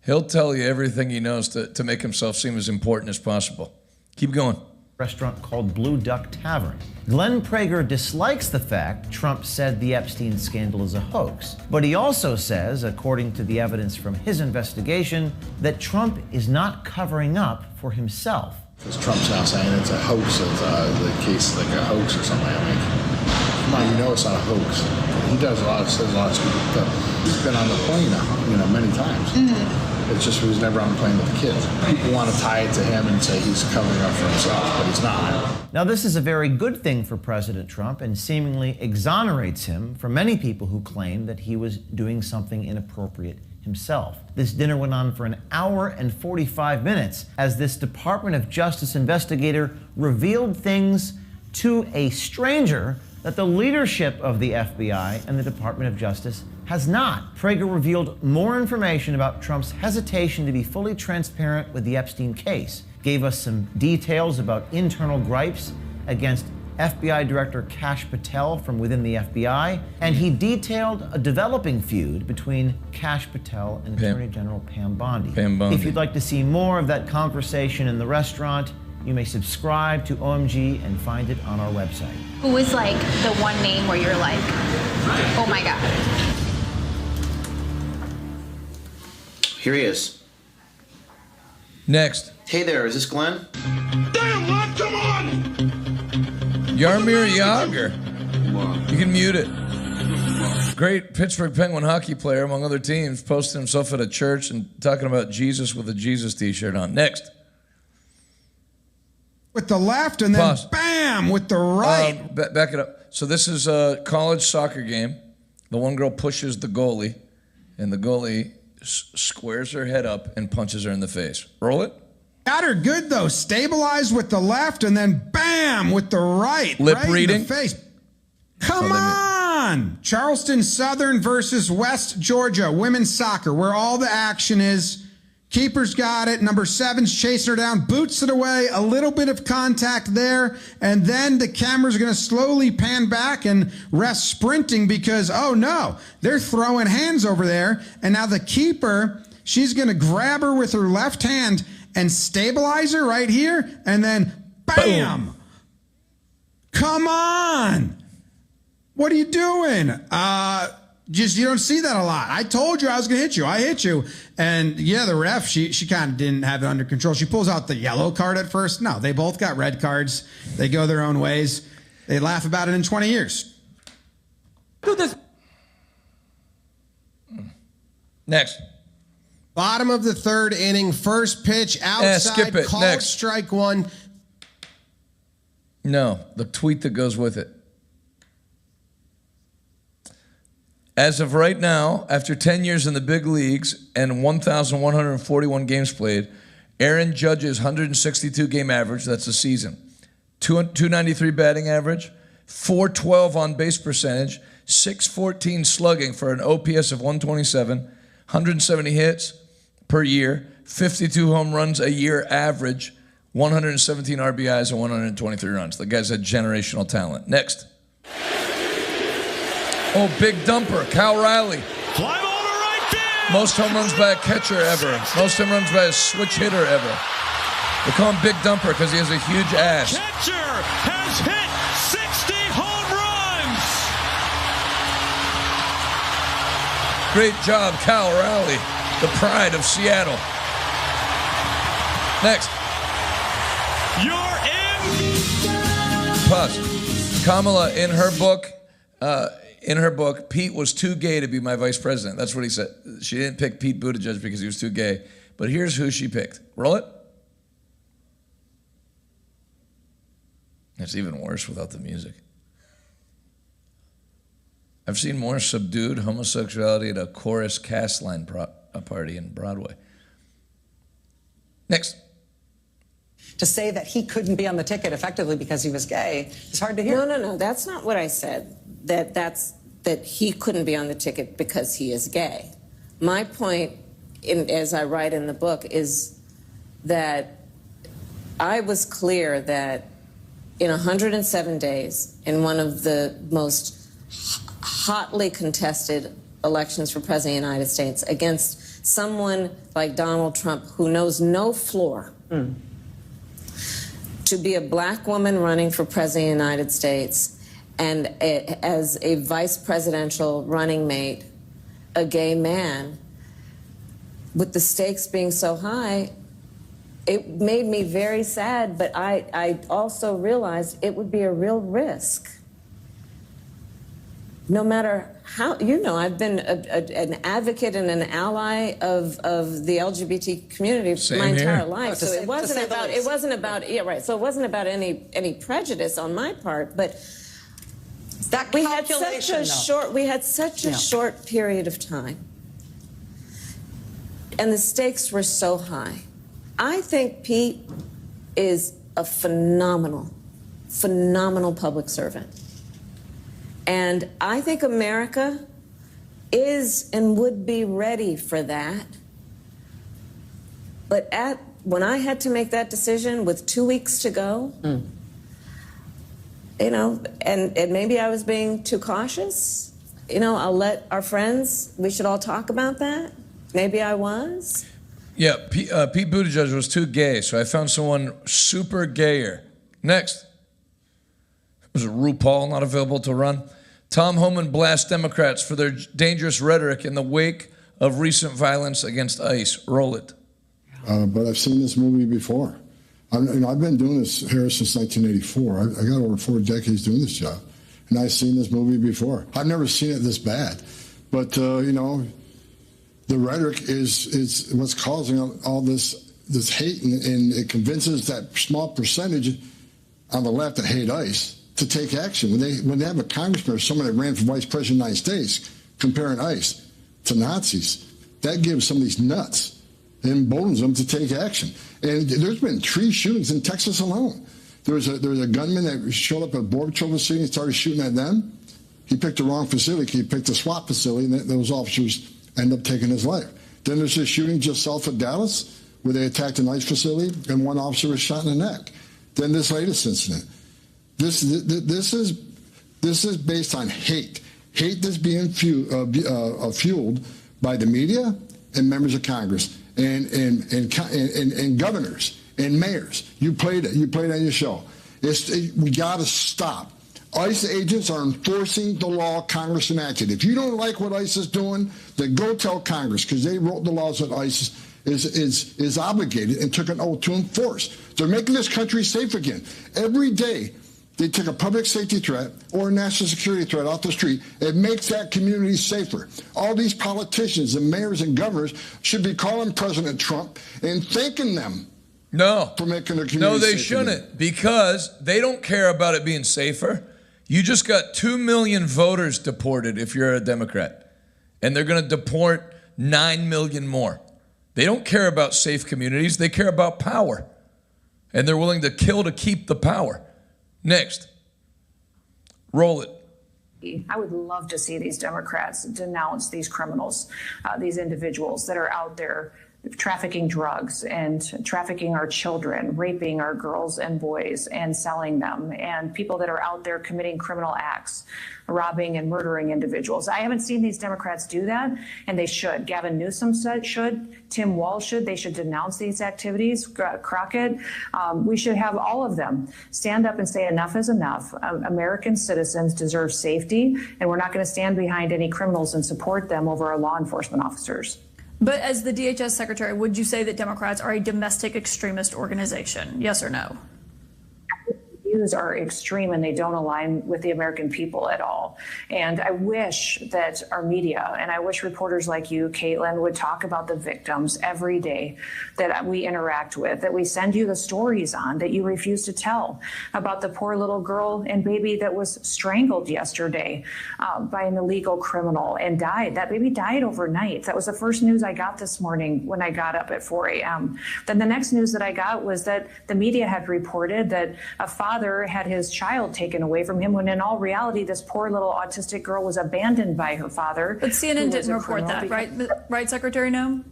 he'll tell you everything he knows to make himself seem as important as possible. Keep going. Restaurant called Blue Duck Tavern. Glenn Prager dislikes the fact Trump said the Epstein scandal is a hoax, but he also says, according to the evidence from his investigation, that Trump is not covering up for himself. Because Trump's now saying it's a hoax, it's the case like a hoax or something. I mean, come on, it's not a hoax. He says a lot of stupid stuff. He's been on the plane, many times. It's just he was never on the plane with the kids. People want to tie it to him and say he's covering up for himself, but he's not. Now, this is a very good thing for President Trump and seemingly exonerates him from many people who claim that he was doing something inappropriate himself. This dinner went on for an hour and 45 minutes as this Department of Justice investigator revealed things to a stranger that the leadership of the FBI and the Department of Justice has not. Prager revealed more information about Trump's hesitation to be fully transparent with the Epstein case, gave us some details about internal gripes against FBI Director Kash Patel from within the FBI, and he detailed a developing feud between Kash Patel and Attorney General Pam Bondi. If you'd like to see more of that conversation in the restaurant, you may subscribe to OMG and find it on our website. Who is like the one name where you're like, oh my God? Here he is. Next. Hey there, is this Glenn? Damn, Lon, come on! Yarmir Yager. You can mute it. Great Pittsburgh Penguin hockey player, among other teams, posting himself at a church and talking about Jesus with a Jesus t-shirt on. Next. With the left and then Pause. bam with the right. Back it up. So this is a college soccer game. The one girl pushes the goalie, and the goalie squares her head up and punches her in the face. Roll it. Got her good though. Stabilized with the left and then bam with the right. Lip right reading. in the face. Come on. Charleston Southern versus West Georgia. Women's soccer, where all the action is. Keeper's got it. Number 7's chasing her down. Boots it away. A little bit of contact there. And then the camera's going to slowly pan back and rest sprinting because, oh no, they're throwing hands over there. And now the keeper, she's going to grab her with her left hand and stabilize her right here. And then bam. Boom. Come on. What are you doing? Just, you don't see that a lot. I told you I was going to hit you. I hit you. And yeah, the ref, she kind of didn't have it under control. She pulls out the yellow card at first. No, they both got red cards. They go their own ways. They laugh about it in 20 years. Do this. Next. Bottom of the third inning, first pitch, outside, skip it. called Next. strike one. No, the tweet that goes with it. As of right now, after 10 years in the big leagues and 1,141 games played, Aaron Judge's 162 game average, that's a season, 293 batting average, 412 on base percentage, 614 slugging for an OPS of 127, 170 hits per year, 52 home runs a year average, 117 RBIs and 123 runs. The guy's a generational talent. Next. Oh, big dumper, Cal Riley. Fly ball to right field. Most home runs by a catcher ever. Most home runs by a switch hitter ever. They call him Big Dumper because he has a huge ass. Catcher has hit 60 home runs. Great job, Cal Riley, the pride of Seattle. Next. You're in. Pause. Kamala, in her book, Pete was too gay to be my vice president. That's what he said. She didn't pick Pete Buttigieg because he was too gay. But here's who she picked. Roll it. It's even worse without the music. I've seen more subdued homosexuality at a chorus cast line party in Broadway. Next. To say that he couldn't be on the ticket effectively because he was gay is hard to hear. No, that's not what I said. That he couldn't be on the ticket because he is gay. My point, as I write in the book, is that I was clear that in 107 days, in one of the most hotly contested elections for President of the United States, against someone like Donald Trump who knows no floor, to be a black woman running for President of the United States and as a vice presidential running mate, a gay man, with the stakes being so high, it made me very sad, but I also realized it would be a real risk. No matter how, I've been an advocate and an ally of the LGBT community my entire life. So it wasn't about So it wasn't about any prejudice on my part, but we had such a short period of time, and the stakes were so high. I think Pete is a phenomenal public servant. And I think America is and would be ready for that. But when I had to make that decision with 2 weeks to go, you know, and maybe I was being too cautious. You know, I'll let our friends, we should all talk about that. Maybe I was. Yeah, Pete Buttigieg was too gay, so I found someone super gayer. Next. Was RuPaul not available to run? Tom Homan blasts Democrats for their dangerous rhetoric in the wake of recent violence against ICE. Roll it. But I've seen this movie before. I've been doing this here since 1984. I got over 4 decades doing this job. And I've seen this movie before. I've never seen it this bad. But, you know, the rhetoric is what's causing all this hate, and it convinces that small percentage on the left that hate ICE to take action. When they have a congressman or someone that ran for vice president of the United States comparing ICE to Nazis, that gives some of these nuts and emboldens them to take action. And there's been 3 shootings in Texas alone. There was a gunman that showed up at Border Patrol facility and started shooting at them. He picked the wrong facility. He picked a SWAT facility, and those officers ended up taking his life. Then there's a shooting just south of Dallas where they attacked an ICE facility and 1 officer was shot in the neck. Then this latest incident. This is based on hate. Hate that's being fueled by the media and members of Congress and governors and mayors. You played it. You played it on your show. We got to stop. ICE agents are enforcing the law Congress enacted. If you don't like what ICE is doing, then go tell Congress, because they wrote the laws that ICE is obligated and took an oath to enforce. They're making this country safe again. Every day they take a public safety threat or a national security threat off the street, it makes that community safer. All these politicians and mayors and governors should be calling President Trump and thanking them for making their community safer. No, they shouldn't, because they don't care about it being safer. You just got 2 million voters deported if you're a Democrat, and they're going to deport 9 million more. They don't care about safe communities. They care about power, and they're willing to kill to keep the power. Next. Roll it. I would love to see these Democrats denounce these criminals, these individuals that are out there trafficking drugs and trafficking our children, raping our girls and boys and selling them, and people that are out there committing criminal acts, robbing and murdering individuals. I haven't seen these Democrats do that, and they should. Gavin Newsom should. Tim Walz should. They should denounce these activities. Crockett. We should have all of them stand up and say enough is enough. American citizens deserve safety, and we're not going to stand behind any criminals and support them over our law enforcement officers. But as the DHS secretary, would you say that Democrats are a domestic extremist organization? Yes or no? Views are extreme and they don't align with the American people at all. And I wish that our media, and I wish reporters like you, Caitlin, would talk about the victims every day that we interact with, that we send you the stories on that you refuse to tell, about the poor little girl and baby that was strangled yesterday by an illegal criminal and died. That baby died overnight. That was the first news I got this morning when I got up at 4 a.m. Then the next news that I got was that the media had reported that a father had his child taken away from him, when in all reality, this poor little autistic girl was abandoned by her father. But CNN didn't report that, right? Right, Secretary Noem?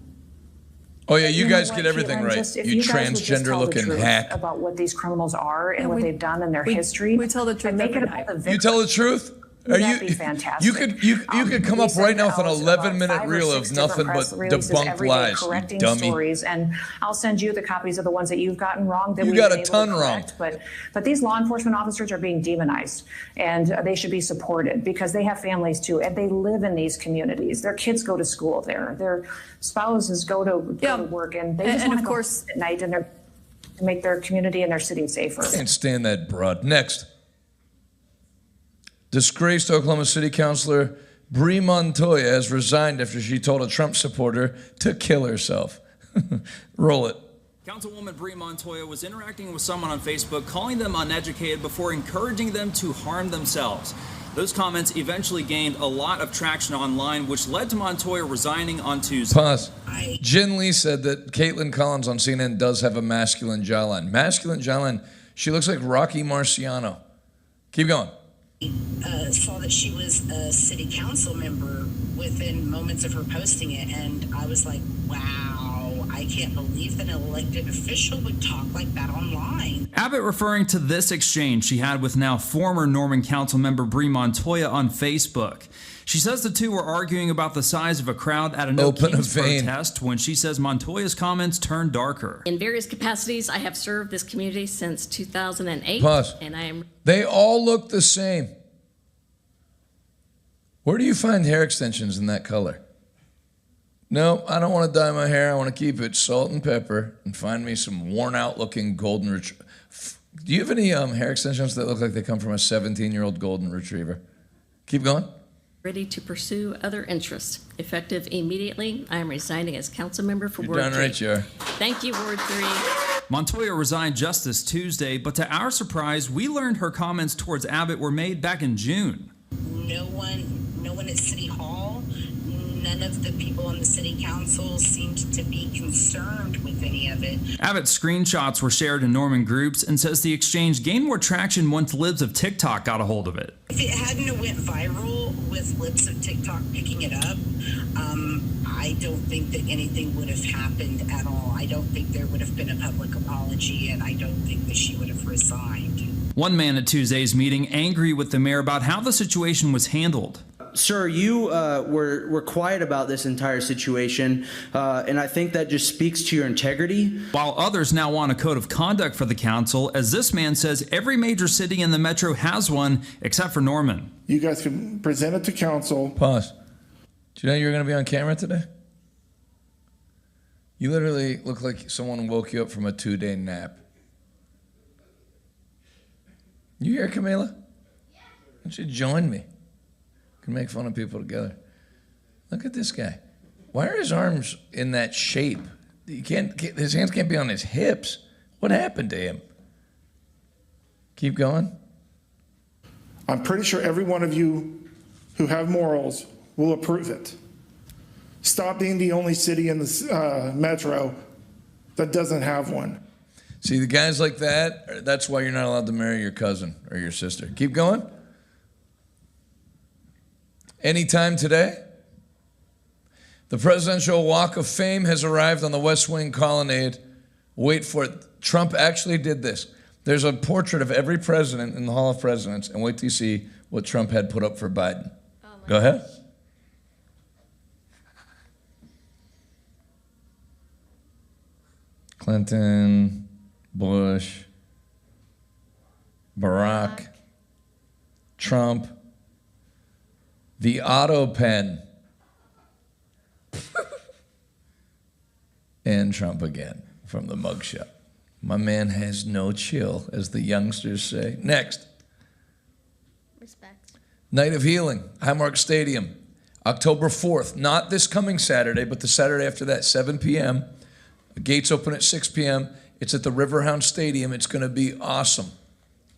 Oh, yeah, you guys get everything right. You transgender-looking hack. About what these criminals are and what they've done in their history. We tell the truth. Make it about the victims. You tell the truth? That'd be fantastic. You could come up right now with an 11-minute reel of nothing but debunked lies, you dummy. Stories, and I'll send you the copies of the ones that you've gotten wrong. That you got a ton wrong. But these law enforcement officers are being demonized, and they should be supported because they have families too, and they live in these communities. Their kids go to school there. Their spouses go to work, and they just want to go at night and to make their community and their city safer. Can't stand that broad. Next. Disgraced Oklahoma City councilor Bree Montoya has resigned after she told a Trump supporter to kill herself. Roll it. Councilwoman Bree Montoya was interacting with someone on Facebook, calling them uneducated before encouraging them to harm themselves. Those comments eventually gained a lot of traction online, which led to Montoya resigning on Tuesday. Pause. Jen Lee said that Caitlin Collins on CNN does have a masculine jawline. Masculine jawline. She looks like Rocky Marciano. Keep going. Saw that she was a city council member within moments of her posting it, and I was like, wow, I can't believe that an elected official would talk like that online. Abbott referring to this exchange she had with now former Norman council member Bree Montoya on Facebook. She says the two were arguing about the size of a crowd at a No Kings protest when she says Montoya's comments turned darker. In various capacities, I have served this community since 2008. Pause. And I am... They all look the same. Where do you find hair extensions in that color? No, I don't want to dye my hair. I want to keep it salt and pepper and find me some worn out looking golden retriever. Do you have any hair extensions that look like they come from a 17-year-old golden retriever? Keep going. Ready to pursue other interests. Effective immediately, I am resigning as council member for You're Ward 3. darn right you are. Thank you, Ward 3. Montoya resigned just this Tuesday, but to our surprise, we learned her comments towards Abbott were made back in June. No one at City Hall, none of the people on the City Council seemed to be concerned with any of it. Abbott's screenshots were shared in Norman groups and says the exchange gained more traction once Libs of TikTok got a hold of it. If it hadn't went viral with Libs of TikTok picking it up, I don't think that anything would have happened at all. I don't think there would have been a public apology, and I don't think that she would have resigned. One man at Tuesday's meeting angry with the mayor about how the situation was handled. Sir, you were quiet about this entire situation, and I think that just speaks to your integrity. While others now want a code of conduct for the council, as this man says every major city in the metro has one, except for Norman. You guys can present it to council. Pause. Do you know you're going to be on camera today? You literally look like someone woke you up from a 2-day nap. You here, Camila? Why don't you join me? We can make fun of people together. Look at this guy. Why are his arms in that shape? His hands can't be on his hips. What happened to him? Keep going. I'm pretty sure every one of you who have morals will approve it. Stop being the only city in the metro that doesn't have one. See, the guys like that, that's why you're not allowed to marry your cousin or your sister. Keep going. Anytime today, the Presidential Walk of Fame has arrived on the West Wing colonnade. Wait for it. Trump actually did this. There's a portrait of every president in the Hall of Presidents, and wait till you see what Trump had put up for Biden. Go ahead. Clinton, Bush, Barack, Trump, the auto pen, and Trump again from the mugshot. My man has no chill, as the youngsters say. Next. Respect. Night of Healing, Highmark Stadium, October 4th. Not this coming Saturday, but the Saturday after that, 7 p.m. The gates open at 6 p.m. It's at the Riverhound Stadium. It's going to be awesome.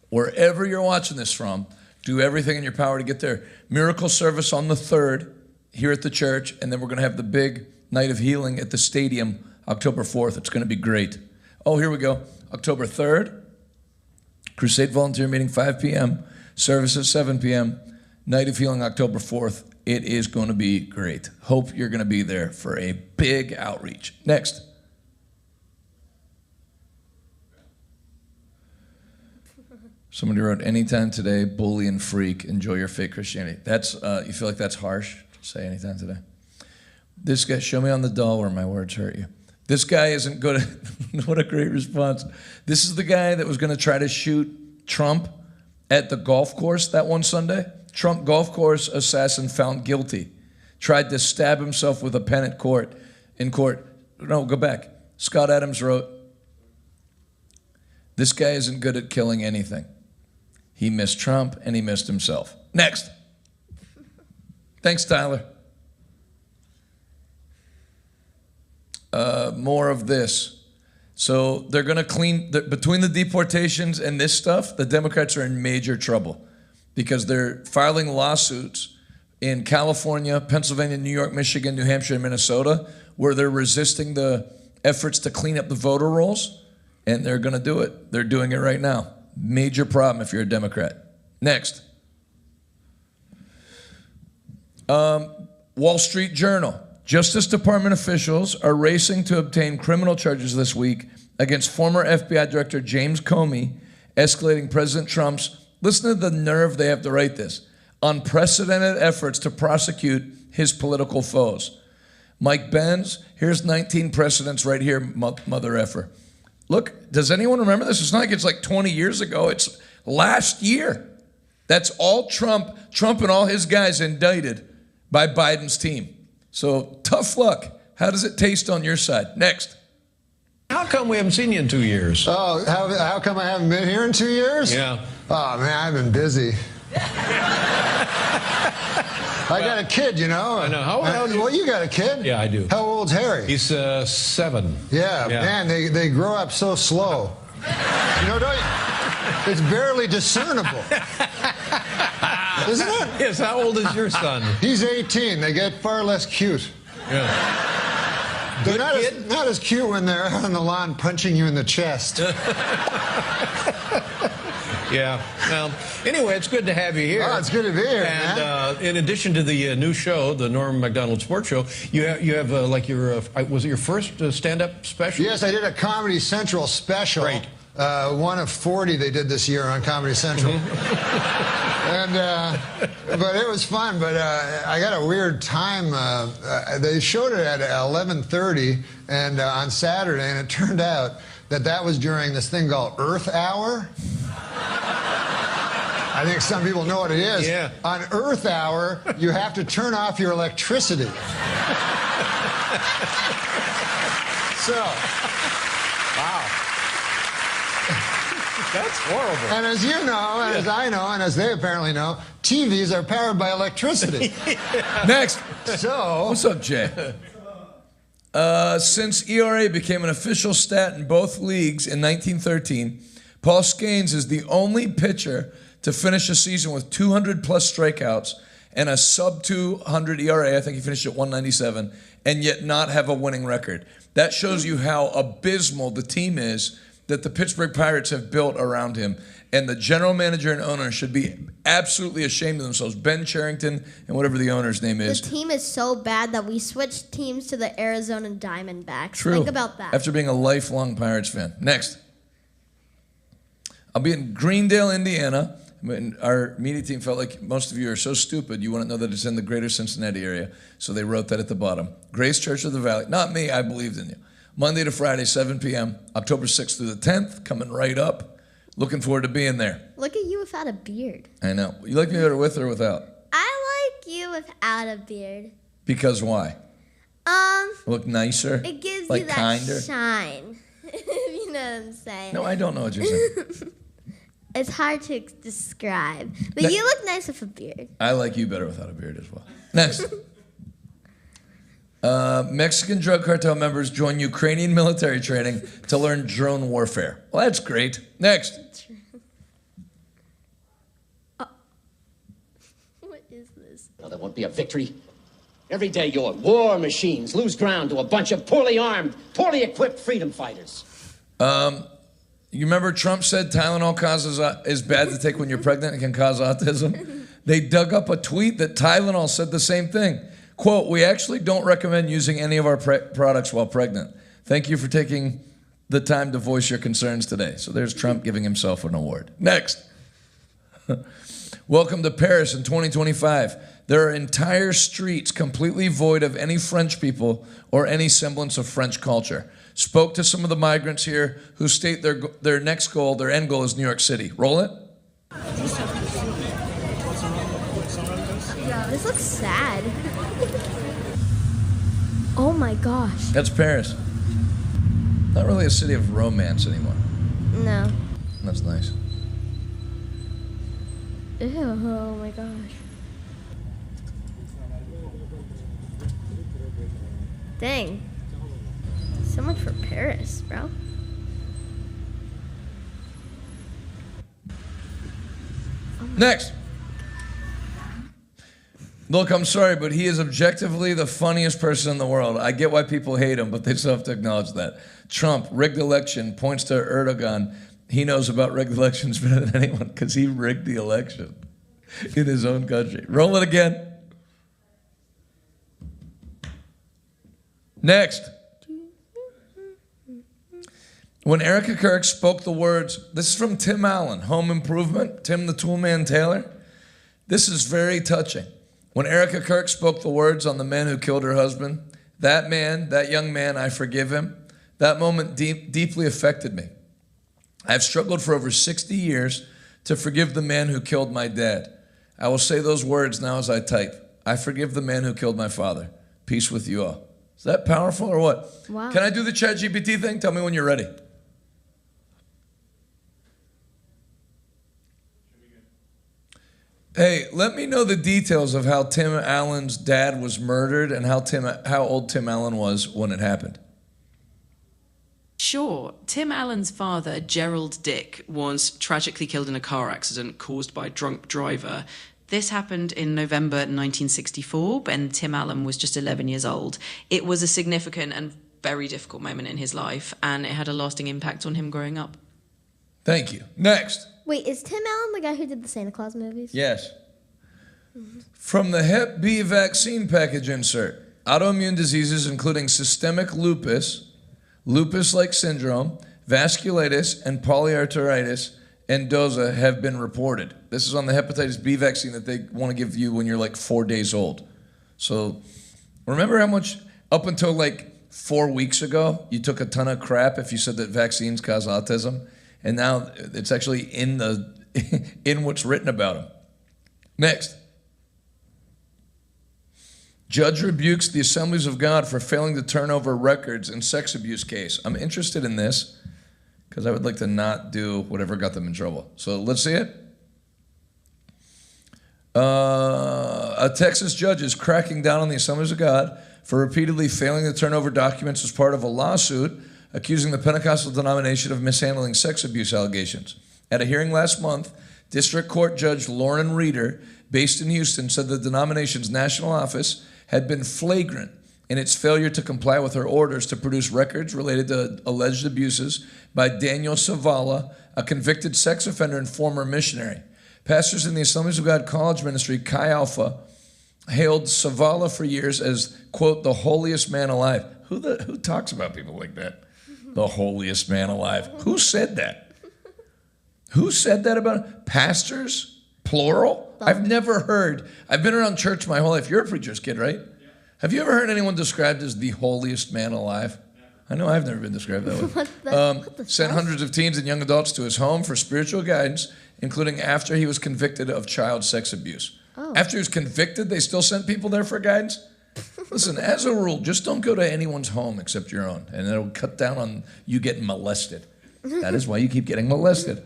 Wherever you're watching this from, do everything in your power to get there. Miracle service on the 3rd here at the church, and then we're going to have the big Night of Healing at the stadium October 4th. It's going to be great. Oh, here we go. October 3rd, Crusade Volunteer Meeting, 5 p.m., service at 7 p.m., Night of Healing October 4th. It is going to be great. Hope you're going to be there for a big outreach. Next. Somebody wrote, anytime today, bully and freak, enjoy your fake Christianity. That's, you feel like that's harsh to say anytime today? This guy, show me on the doll where my words hurt you. This guy isn't good at, what a great response. This is the guy that was going to try to shoot Trump at the golf course that one Sunday. Trump golf course assassin found guilty. Tried to stab himself with a pen at court. In court. No, go back. Scott Adams wrote, this guy isn't good at killing anything. He missed Trump and he missed himself. Next. Thanks, Tyler. More of this. So they're going to clean, between the deportations and this stuff, the Democrats are in major trouble because they're filing lawsuits in California, Pennsylvania, New York, Michigan, New Hampshire, and Minnesota, where they're resisting the efforts to clean up the voter rolls, and they're going to do it. They're doing it right now. Major problem if you're a Democrat. Next. Wall Street Journal. Justice Department officials are racing to obtain criminal charges this week against former FBI Director James Comey, escalating President Trump's, listen to the nerve they have to write this, unprecedented efforts to prosecute his political foes. Mike Benz, here's 19 precedents right here, mother effer. Look, does anyone remember this? It's not like it's like 20 years ago. It's last year. That's all Trump and all his guys indicted by Biden's team. So tough luck. How does it taste on your side? Next. How come we haven't seen you in 2 years? Oh, how come I haven't been here in 2 years? Yeah. Oh, man, I've been busy. I got a kid, you know. I know. How old? Well, you got a kid? Yeah, I do. How old's Harry? He's 7. Yeah, man, they grow up so slow. You know, it's barely discernible. Isn't it? Yes, how old is your son? He's 18. They get far less cute. Yeah. They're not as cute when they're out on the lawn punching you in the chest. Yeah. Well, anyway, it's good to have you here. Oh, it's good to be here, and in addition to the new show, the Norm Macdonald Sports Show, you have like your was it your first stand-up special? Yes, I did a Comedy Central special. Right. One of 40 they did this year on Comedy Central. But it was fun. But I got a weird time. They showed it at 11:30 and on Saturday, and it turned out that was during this thing called Earth Hour. I think some people know what it is. Yeah. On Earth Hour, you have to turn off your electricity. So, wow. That's horrible. And as you know, and as I know, and as they apparently know, TVs are powered by electricity. Next. So. What's up, Jay? Since ERA became an official stat in both leagues in 1913, Paul Skeens is the only pitcher to finish a season with 200-plus strikeouts and a sub-200 ERA. I think he finished at 197, and yet not have a winning record. That shows you how abysmal the team is that the Pittsburgh Pirates have built around him. And the general manager and owner should be absolutely ashamed of themselves. Ben Cherington and whatever the owner's name is. The team is so bad that we switched teams to the Arizona Diamondbacks. True. Think about that. After being a lifelong Pirates fan. Next. I'll be in Greendale, Indiana. Our media team felt like most of you are so stupid, you wouldn't know that it's in the greater Cincinnati area. So they wrote that at the bottom. Grace Church of the Valley. Not me, I believed in you. Monday to Friday, 7 p.m., October 6th through the 10th, coming right up. Looking forward to being there. Look at you without a beard. I know. You like me better with or without? I like you without a beard. Because why? Look nicer? It gives like you that kinder? shine. If you know what I'm saying. No, I don't know what you're saying. It's hard to describe. But you look nice with a beard. I like you better without a beard as well. Next. Mexican drug cartel members join Ukrainian military training to learn drone warfare. Well, that's great. Next. What is this? No, there won't be a victory. Every day your war machines lose ground to a bunch of poorly armed, poorly equipped freedom fighters. You remember Trump said Tylenol is bad to take when you're pregnant and can cause autism? They dug up a tweet that Tylenol said the same thing. Quote, we actually don't recommend using any of our products while pregnant. Thank you for taking the time to voice your concerns today. So there's Trump giving himself an award. Next. Welcome to Paris in 2025. There are entire streets completely void of any French people or any semblance of French culture. Spoke to some of the migrants here who state their next goal, their end goal is New York City. Roll it. This looks sad. Oh my gosh. That's Paris. Not really a city of romance anymore. No. That's nice. Ew, oh my gosh. Dang. So much for Paris, bro. Next. Look, I'm sorry, but he is objectively the funniest person in the world. I get why people hate him, but they still have to acknowledge that. Trump, rigged election, points to Erdogan. He knows about rigged elections better than anyone because he rigged the election in his own country. Roll it again. Next. When Erica Kirk spoke the words, this is from Tim Allen, Home Improvement, Tim the Toolman Taylor. This is very touching. When Erica Kirk spoke the words on the man who killed her husband, that man, that young man, I forgive him, that moment deeply affected me. I've struggled for over 60 years to forgive the man who killed my dad. I will say those words now as I type. I forgive the man who killed my father. Peace with you all. Is that powerful or what? Wow. Can I do the ChatGPT thing? Tell me when you're ready. Hey, let me know the details of how Tim Allen's dad was murdered and how old Tim Allen was when it happened. Sure. Tim Allen's father, Gerald Dick, was tragically killed in a car accident caused by a drunk driver. This happened in November 1964 when Tim Allen was just 11 years old. It was a significant and very difficult moment in his life, and it had a lasting impact on him growing up. Thank you. Next. Wait, is Tim Allen the guy who did the Santa Claus movies? Yes. From the Hep B vaccine package insert, autoimmune diseases including systemic lupus, lupus-like syndrome, vasculitis, and polyarteritis nodosa have been reported. This is on the hepatitis B vaccine that they want to give you when you're like 4 days old. So remember how much, up until like 4 weeks ago, you took a ton of crap if you said that vaccines cause autism? And now it's actually in what's written about them. Next. Judge rebukes the Assemblies of God for failing to turn over records in sex abuse case. I'm interested in this because I would like to not do whatever got them in trouble. So let's see it. A Texas judge is cracking down on the Assemblies of God for repeatedly failing to turn over documents as part of a lawsuit accusing the Pentecostal denomination of mishandling sex abuse allegations. At a hearing last month, District Court Judge Lauren Reeder, based in Houston, said the denomination's national office had been flagrant in its failure to comply with her orders to produce records related to alleged abuses by Daniel Savala, a convicted sex offender and former missionary. Pastors in the Assemblies of God College Ministry, Chi Alpha, hailed Savala for years as, quote, the holiest man alive. Who talks about people like that? The holiest man alive. Who said that? Who said that about pastors? Plural? I've never heard. I've been around church my whole life. You're a preacher's kid, right? Have you ever heard anyone described as the holiest man alive? I know I've never been described that way. Sent hundreds of teens and young adults to his home for spiritual guidance, including after he was convicted of child sex abuse. Oh. After he was convicted, they still sent people there for guidance? Listen, as a rule, just don't go to anyone's home except your own, and it'll cut down on you getting molested. That is why you keep getting molested.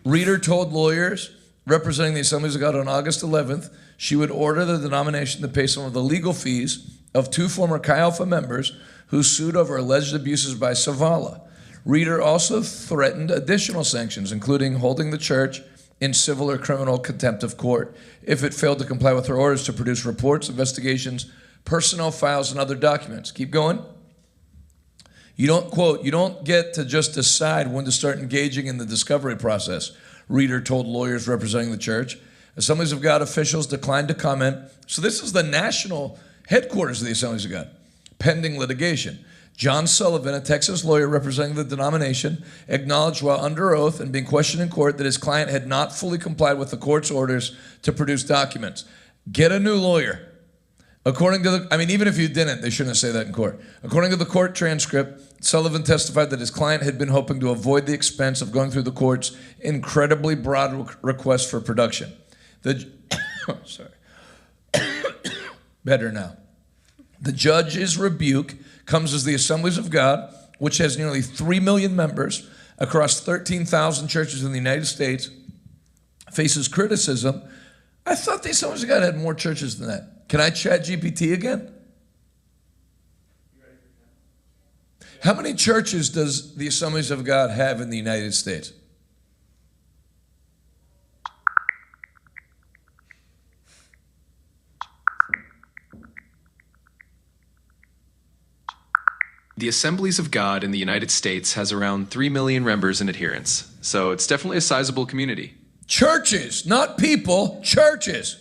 Reeder told lawyers representing the Assemblies of God on August 11th she would order the denomination to pay some of the legal fees of 2 former Chi Alpha members who sued over alleged abuses by Savala. Reeder also threatened additional sanctions, including holding the church in civil or criminal contempt of court if it failed to comply with her orders to produce reports, investigations, personnel files, and other documents. Keep going. You don't, quote, you don't get to just decide when to start engaging in the discovery process, Reeder told lawyers representing the church. Assemblies of God officials declined to comment. So this is the national headquarters of the Assemblies of God, pending litigation. John Sullivan, a Texas lawyer representing the denomination, acknowledged while under oath and being questioned in court that his client had not fully complied with the court's orders to produce documents. Get a new lawyer. According to even if you didn't, they shouldn't say that in court. According to the court transcript, Sullivan testified that his client had been hoping to avoid the expense of going through the court's incredibly broad request for production. Sorry. Better now. The judge's rebuke comes as the Assemblies of God, which has nearly 3 million members across 13,000 churches in the United States, faces criticism. I thought the Assemblies of God had more churches than that. Can I chat GPT again? How many churches does the Assemblies of God have in the United States? The Assemblies of God in the United States has around 3 million members and adherents, so it's definitely a sizable community. Churches, not people, churches.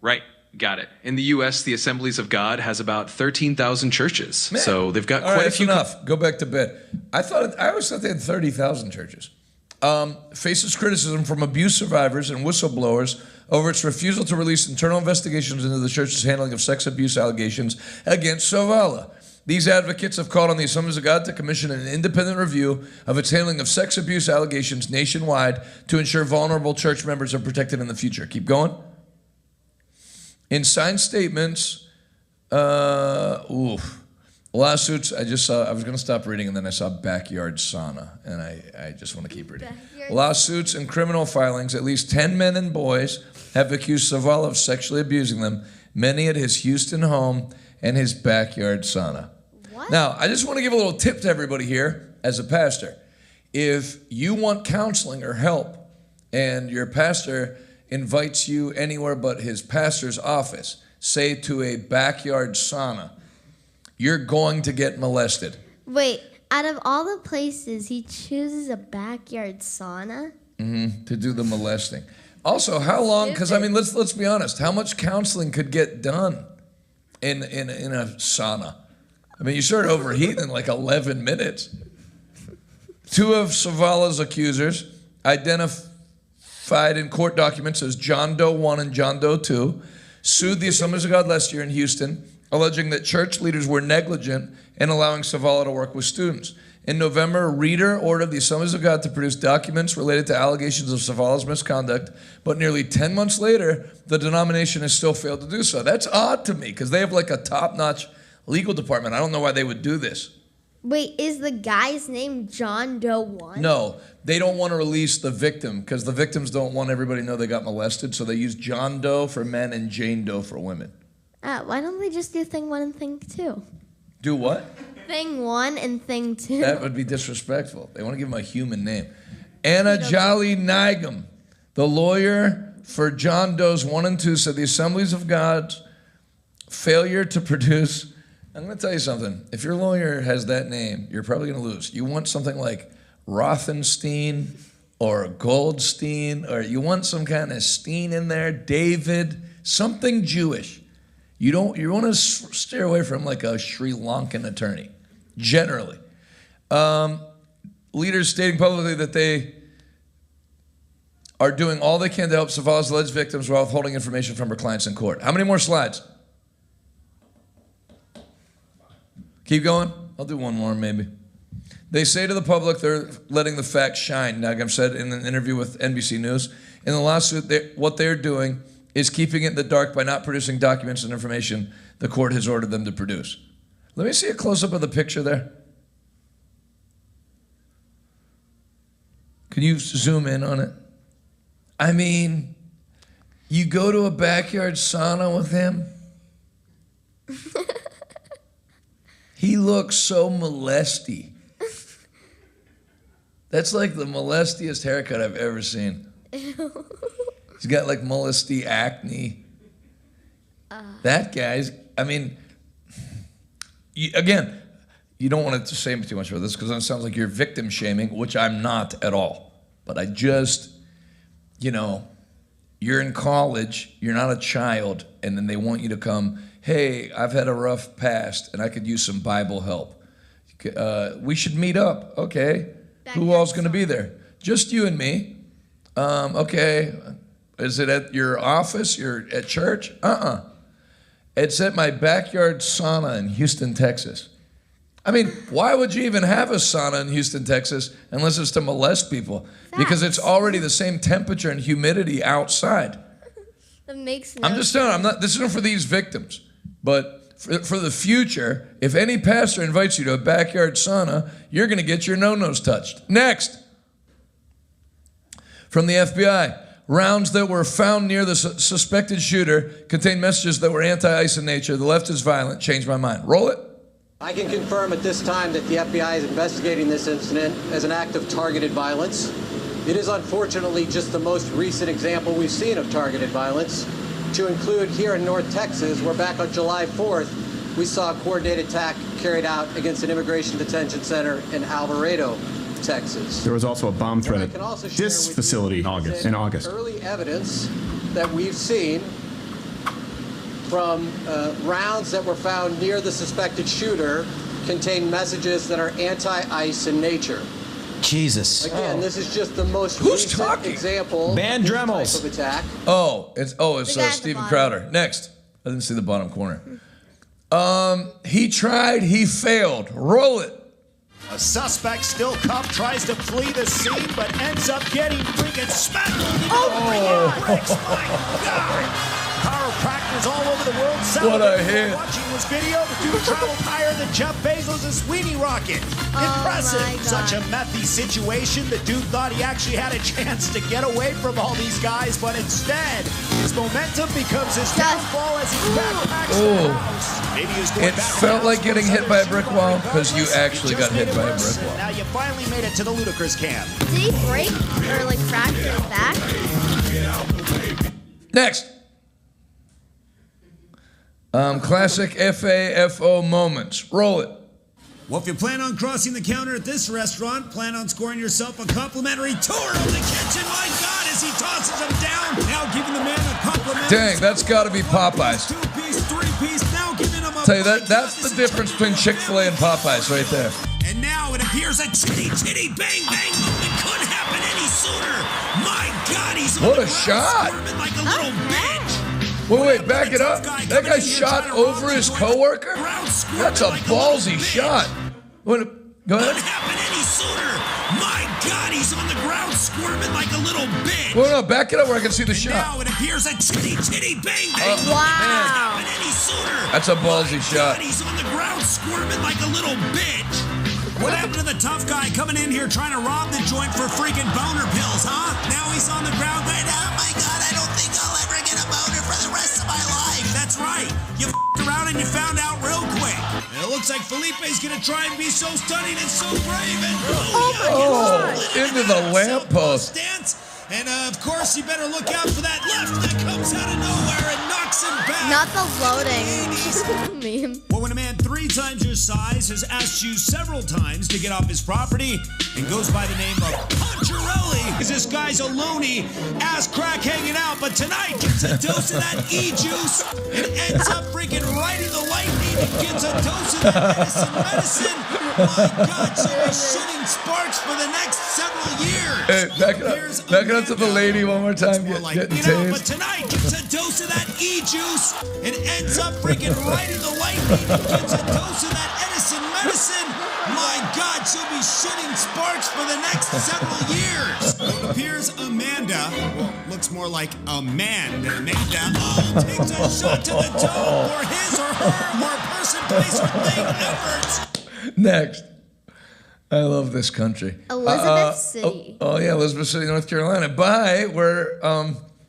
Right. Got it. In the U.S., the Assemblies of God has about 13,000 churches. Man. So they've got All quite right, a few. That's enough. Go back to bed. I always thought they had 30,000 churches. Faces criticism from abuse survivors and whistleblowers over its refusal to release internal investigations into the church's handling of sex abuse allegations against Zavala. These advocates have called on the Assemblies of God to commission an independent review of its handling of sex abuse allegations nationwide to ensure vulnerable church members are protected in the future. Keep going. In signed statements, lawsuits, I just saw, I was going to stop reading and then I saw backyard sauna, and I just want to keep reading. Lawsuits and criminal filings, at least 10 men and boys have accused Zavala of sexually abusing them, many at his Houston home and his backyard sauna. What? Now, I just want to give a little tip to everybody here as a pastor. If you want counseling or help and your pastor invites you anywhere but his pastor's office, say to a backyard sauna, you're going to get molested. Wait, out of all the places, he chooses a backyard sauna? To do the molesting. Also, how long, because I mean, let's be honest, how much counseling could get done in a sauna? I mean, you start overheating in like 11 minutes. Two of Zavala's accusers, identified in court documents as John Doe 1 and John Doe 2, sued the Assemblies of God last year in Houston, alleging that church leaders were negligent in allowing Zavala to work with students. In November, a reader ordered the Assemblies of God to produce documents related to allegations of Zavala's misconduct, but nearly 10 months later, the denomination has still failed to do so. That's odd to me, because they have like a top-notch legal department. I don't know why they would do this. Wait, is the guy's name John Doe 1? No, they don't want to release the victim, because the victims don't want everybody to know they got molested, so they use John Doe for men and Jane Doe for women. Why don't they just do thing 1 and thing 2? Do what? Thing 1 and thing 2. That would be disrespectful. They want to give him a human name. Anna Jolly Nigam, the lawyer for John Doe's 1 and 2, said the Assemblies of God's failure to produce. I'm going to tell you something. If your lawyer has that name, you're probably going to lose. You want something like Rothenstein or Goldstein, or you want some kind of Steen in there, David, something Jewish. You want to steer away from like a Sri Lankan attorney, generally. Leaders stating publicly that they are doing all they can to help Zavala's alleged victims while withholding information from her clients in court. How many more slides? Keep going? I'll do one more maybe. They say to the public they're letting the facts shine, Nagam said in an interview with NBC News. In the lawsuit, what they're doing is keeping it in the dark by not producing documents and information the court has ordered them to produce. Let me see a close-up of the picture there. Can you zoom in on it? I mean, you go to a backyard sauna with him. He looks so molesty. That's like the molestiest haircut I've ever seen. Ew. He's got like molesty acne. That guy's, I mean, you don't want to say too much about this because it sounds like you're victim shaming, which I'm not at all. But I just, you're in college, you're not a child, and then they want you to come, hey, I've had a rough past and I could use some Bible help. We should meet up. Okay. Who all's going to be there? Just you and me. Okay. Is it at your office? You're at church? It's at my backyard sauna in Houston, Texas. I mean, why would you even have a sauna in Houston, Texas, unless it's to molest people? Because it's already the same temperature and humidity outside. That makes no I'm just telling you, this isn't for these victims. But for the future, if any pastor invites you to a backyard sauna, you're going to get your no-nos touched. Next. From the FBI. Rounds that were found near the suspected shooter contained messages that were anti-ICE in nature. The left is violent. Changed my mind. Roll it. I can confirm at this time that the FBI is investigating this incident as an act of targeted violence. It is unfortunately just the most recent example we've seen of targeted violence, to include here in North Texas, where back on July 4th, we saw a coordinated attack carried out against an immigration detention center in Alvarado, Texas. There was also a bomb threat at this facility in August. Early evidence that we've seen from rounds that were found near the suspected shooter contain messages that are anti-ICE in nature. Jesus. Again, this is just the most recent example Van of this Dremels. type of attack. It's Stephen Crowder. Next. I didn't see the bottom corner. He tried, he failed. Roll it. A suspect still cuffed tries to flee the scene, but ends up getting freaking smacked. Oh my God! Chiropractors all over the world What a hit. watching this video. The dude traveled higher than Jeff Bezos' Sweeney rocket. Impressive. Such a methy situation. The dude thought he actually had a chance to get away from all these guys, but instead, his momentum becomes his downfall as he backpacks to the house. Maybe he was going It back felt like getting hit by a brick wall because you actually got hit by a brick wall. Now you finally made it to the ludicrous camp. Did he break or like fracture his back? Next. Classic FAFO moments. Roll it. Well, if you plan on crossing the counter at this restaurant, plan on scoring yourself a complimentary tour of the kitchen. My God, as he tosses them down, now giving the man a complimentary. Dang, that's got to be Popeyes. 2-piece, 3-piece, now giving him a. Tell you that's the difference between Chick-fil-A and Popeyes right there. And now it appears a chitty bang bang movement couldn't happen any sooner. My God, he's What a shot! squirming like a little bitch. Wait, back it up. That guy shot over his coworker? That's a ballsy shot. Go ahead. Couldn't happen any sooner. My God, he's on the ground squirming like a little bitch. Well, no, back it up where I can see the shot. Now it appears a chitty bang bang. Wow. Couldn't happen any sooner. That's a ballsy shot. God, he's on the ground squirming like a little bitch. What happened to the tough guy coming in here trying to rob the joint for freaking boner pills, huh? Now he's on the ground going, oh my God, I don't think I'll ever get a boner for the rest of my life. That's right. You f***ed around and you found out real quick. And it looks like Felipe's going to try and be so stunning and so brave. And Into the lamppost. Dance. And of course, you better look out for that left that comes out of nowhere and knocks him back. Not the loading meme. Well, when a man 3 times your size has asked you several times to get off his property and goes by the name of Poncherelli, because this guy's a loony, ass crack hanging out, but tonight gets a dose of that E-juice and ends up freaking riding the lightning and gets a dose of that medicine. My God, she'll be shooting sparks for the next several years. Hey, back it up to the lady one more time. Getting tased. But tonight gets a dose of that E-juice and ends up freaking riding the lightning and gets a dose of that Edison medicine. My God, she'll be shooting sparks for the next several years. It appears Amanda, well, looks more like Amanda, takes a shot to the toe for his or her or person, place, or thing efforts. Next. I love this country. Elizabeth City. Oh, yeah, Elizabeth City, North Carolina. By where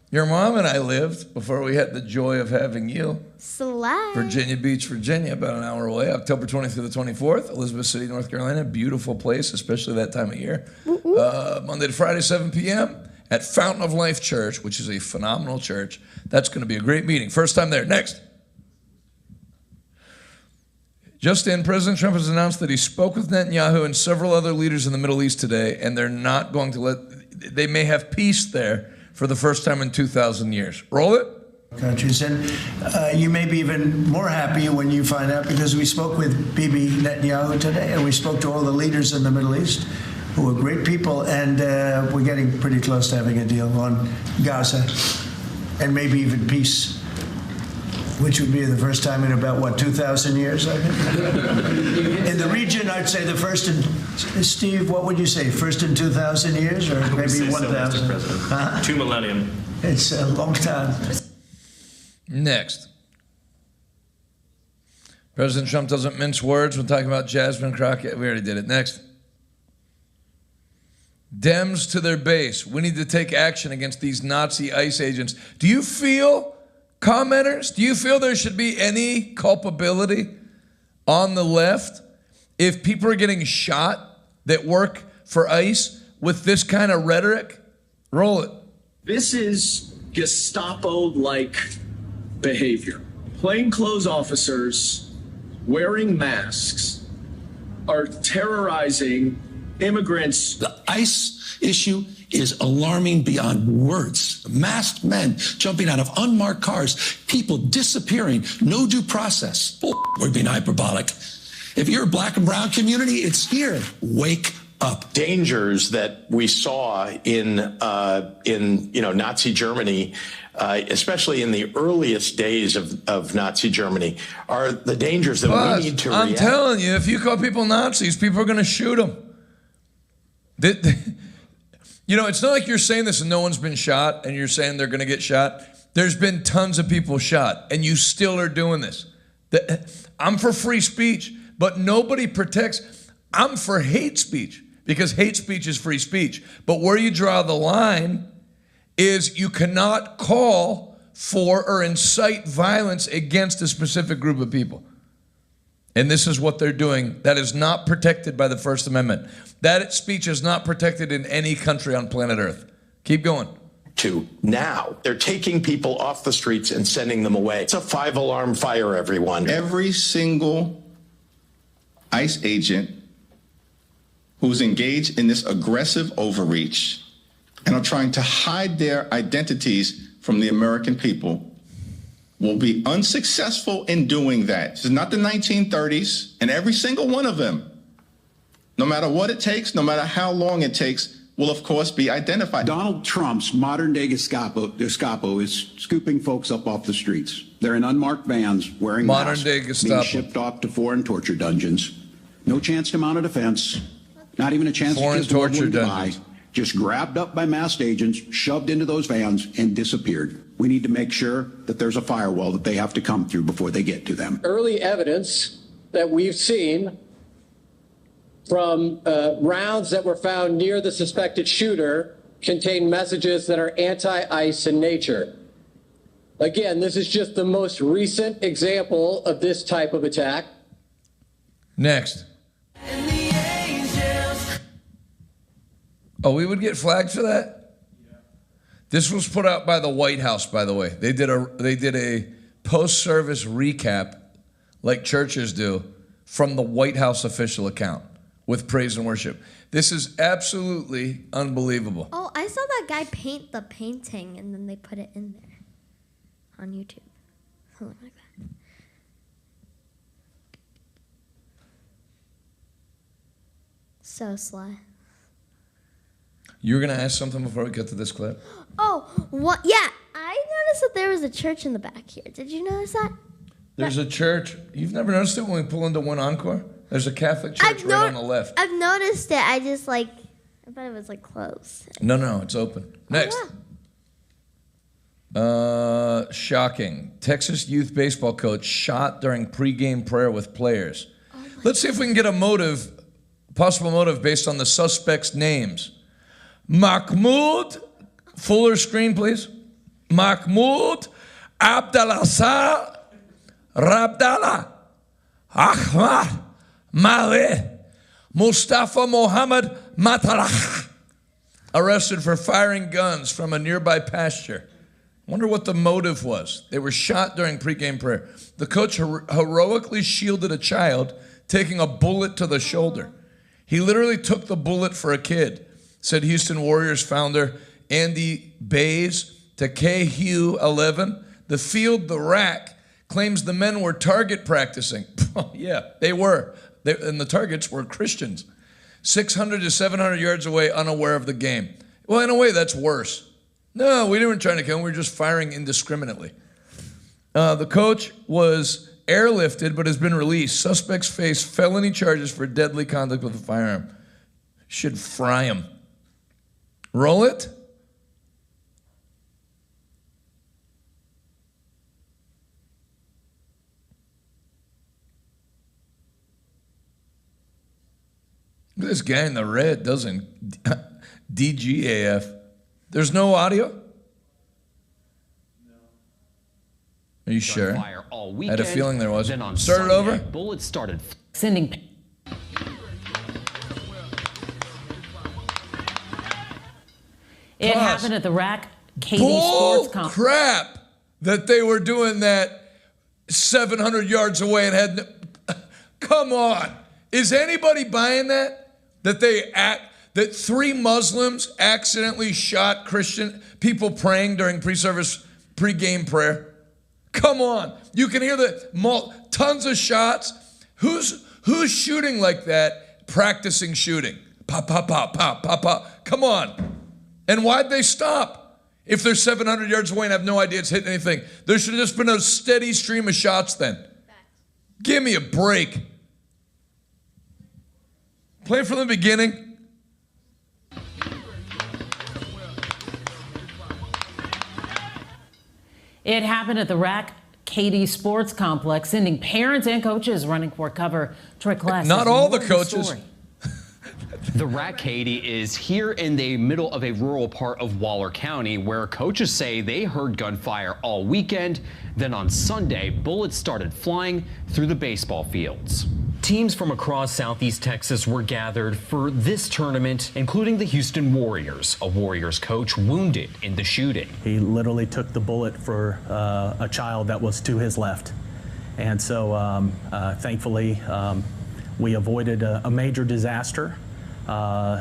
your mom and I lived before we had the joy of having you. Select. Virginia Beach, Virginia, about an hour away. October 20th through the 24th. Elizabeth City, North Carolina. Beautiful place, especially that time of year. Monday to Friday, 7 p.m. at Fountain of Life Church, which is a phenomenal church. That's going to be a great meeting. First time there. Next. Just in, President Trump has announced that he spoke with Netanyahu and several other leaders in the Middle East today, and they're not going to they may have peace there for the first time in 2,000 years. Roll it. Countries, and you may be even more happy when you find out, because we spoke with Bibi Netanyahu today, and we spoke to all the leaders in the Middle East, who are great people, and we're getting pretty close to having a deal on Gaza, and maybe even peace, which would be the first time in about, 2,000 years, I think? In the region, I'd say the first in, Steve, what would you say, first in 2,000 years, or maybe 1,000? 2 millennium. It's a long time. Next. President Trump doesn't mince words when talking about Jasmine Crockett. We already did it. Next. Dems to their base. We need to take action against these Nazi ICE agents. Do you feel, commenters, do you feel there should be any culpability on the left if people are getting shot that work for ICE with this kind of rhetoric? Roll it. This is Gestapo-like behavior. Plainclothes officers wearing masks are terrorizing immigrants. The ICE issue is alarming beyond words. Masked men jumping out of unmarked cars, people disappearing, no due process. We're being hyperbolic. If you're a black and brown community, it's here. Wake up. Dangers that we saw in Nazi Germany, especially in the earliest days of Nazi Germany, are the dangers that we need to react. I'm telling you, if you call people Nazis, people are going to shoot them. It's not like you're saying this and no one's been shot and you're saying they're going to get shot. There's been tons of people shot and you still are doing this. I'm for free speech, but nobody protects. I'm for hate speech because hate speech is free speech. But where you draw the line is you cannot call for or incite violence against a specific group of people. And this is what they're doing. That is not protected by the First Amendment. That speech is not protected in any country on planet Earth. Keep going. Now, they're taking people off the streets and sending them away. It's a 5-alarm fire, everyone. Every single ICE agent who's engaged in this aggressive overreach and are trying to hide their identities from the American people will be unsuccessful in doing that. This is not the 1930s, and every single one of them, no matter what it takes, no matter how long it takes, will of course be identified. Donald Trump's modern-day Gestapo is scooping folks up off the streets. They're in unmarked vans wearing masks, being shipped off to foreign torture dungeons. No chance to mount a defense, not even a chance to kiss torture goodbye. Just grabbed up by masked agents, shoved into those vans, and disappeared. We need to make sure that there's a firewall that they have to come through before they get to them. Early evidence that we've seen from rounds that were found near the suspected shooter contain messages that are anti-ICE in nature. Again, this is just the most recent example of this type of attack. Next. Oh, we would get flagged for that? Yeah. This was put out by the White House, by the way. They did a post-service recap, like churches do, from the White House official account with praise and worship. This is absolutely unbelievable. Oh, I saw that guy paint the painting, and then they put it in there on YouTube. Something like that. So sly. You were going to ask something before we get to this clip? Oh, what? Yeah, I noticed that there was a church in the back here. Did you notice that? There's a church. You've never noticed it when we pull into One Encore? There's a Catholic church right on the left. I've noticed it. I thought it was closed. No, it's open. Next. Oh, yeah. Shocking. Texas youth baseball coach shot during pregame prayer with players. Let's see if we can get a possible motive based on the suspects' names. Mahmoud, fuller screen, please. Mahmoud Abdalassar Rabdallah Ahmad Maleh Mustafa Mohammed Matarah, arrested for firing guns from a nearby pasture. Wonder what the motive was. They were shot during pregame prayer. The coach heroically shielded a child, taking a bullet to the shoulder. He literally took the bullet for a kid, said Houston Warriors founder Andy Bays to KHU-11. The field, the rack, claims the men were target practicing. Yeah, they were. And the targets were Christians. 600 to 700 yards away, unaware of the game. Well, in a way, that's worse. No, we weren't trying to kill him. We were just firing indiscriminately. The coach was airlifted but has been released. Suspects face felony charges for deadly conduct with a firearm. Should fry him. Roll it. Look at this guy in the red, doesn't DGAF. There's no audio? No. Are you sure? I had a feeling there was. Start it over. Bullets started sending. It happened at the Rack KD Sports Complex. Crap that they were doing that 700 yards away and had. Come on. Is anybody buying that? That that 3 Muslims accidentally shot Christian people praying during pre-game prayer? Come on. You can hear tons of shots. Who's shooting like that, practicing shooting? Pop, pop, pop, pop, pop, pop. Come on. And why'd they stop? If they're 700 yards away and have no idea it's hitting anything, there should have just been a steady stream of shots then. Give me a break. Play from the beginning. It happened at the Rack Katie Sports Complex, sending parents and coaches running for cover. Troy Class. Not all the coaches. The Rack Katie is here in the middle of a rural part of Waller County where coaches say they heard gunfire all weekend. Then on Sunday, bullets started flying through the baseball fields. Teams from across Southeast Texas were gathered for this tournament, including the Houston Warriors, a Warriors coach wounded in the shooting. He literally took the bullet for a child that was to his left. And so thankfully, we avoided a major disaster.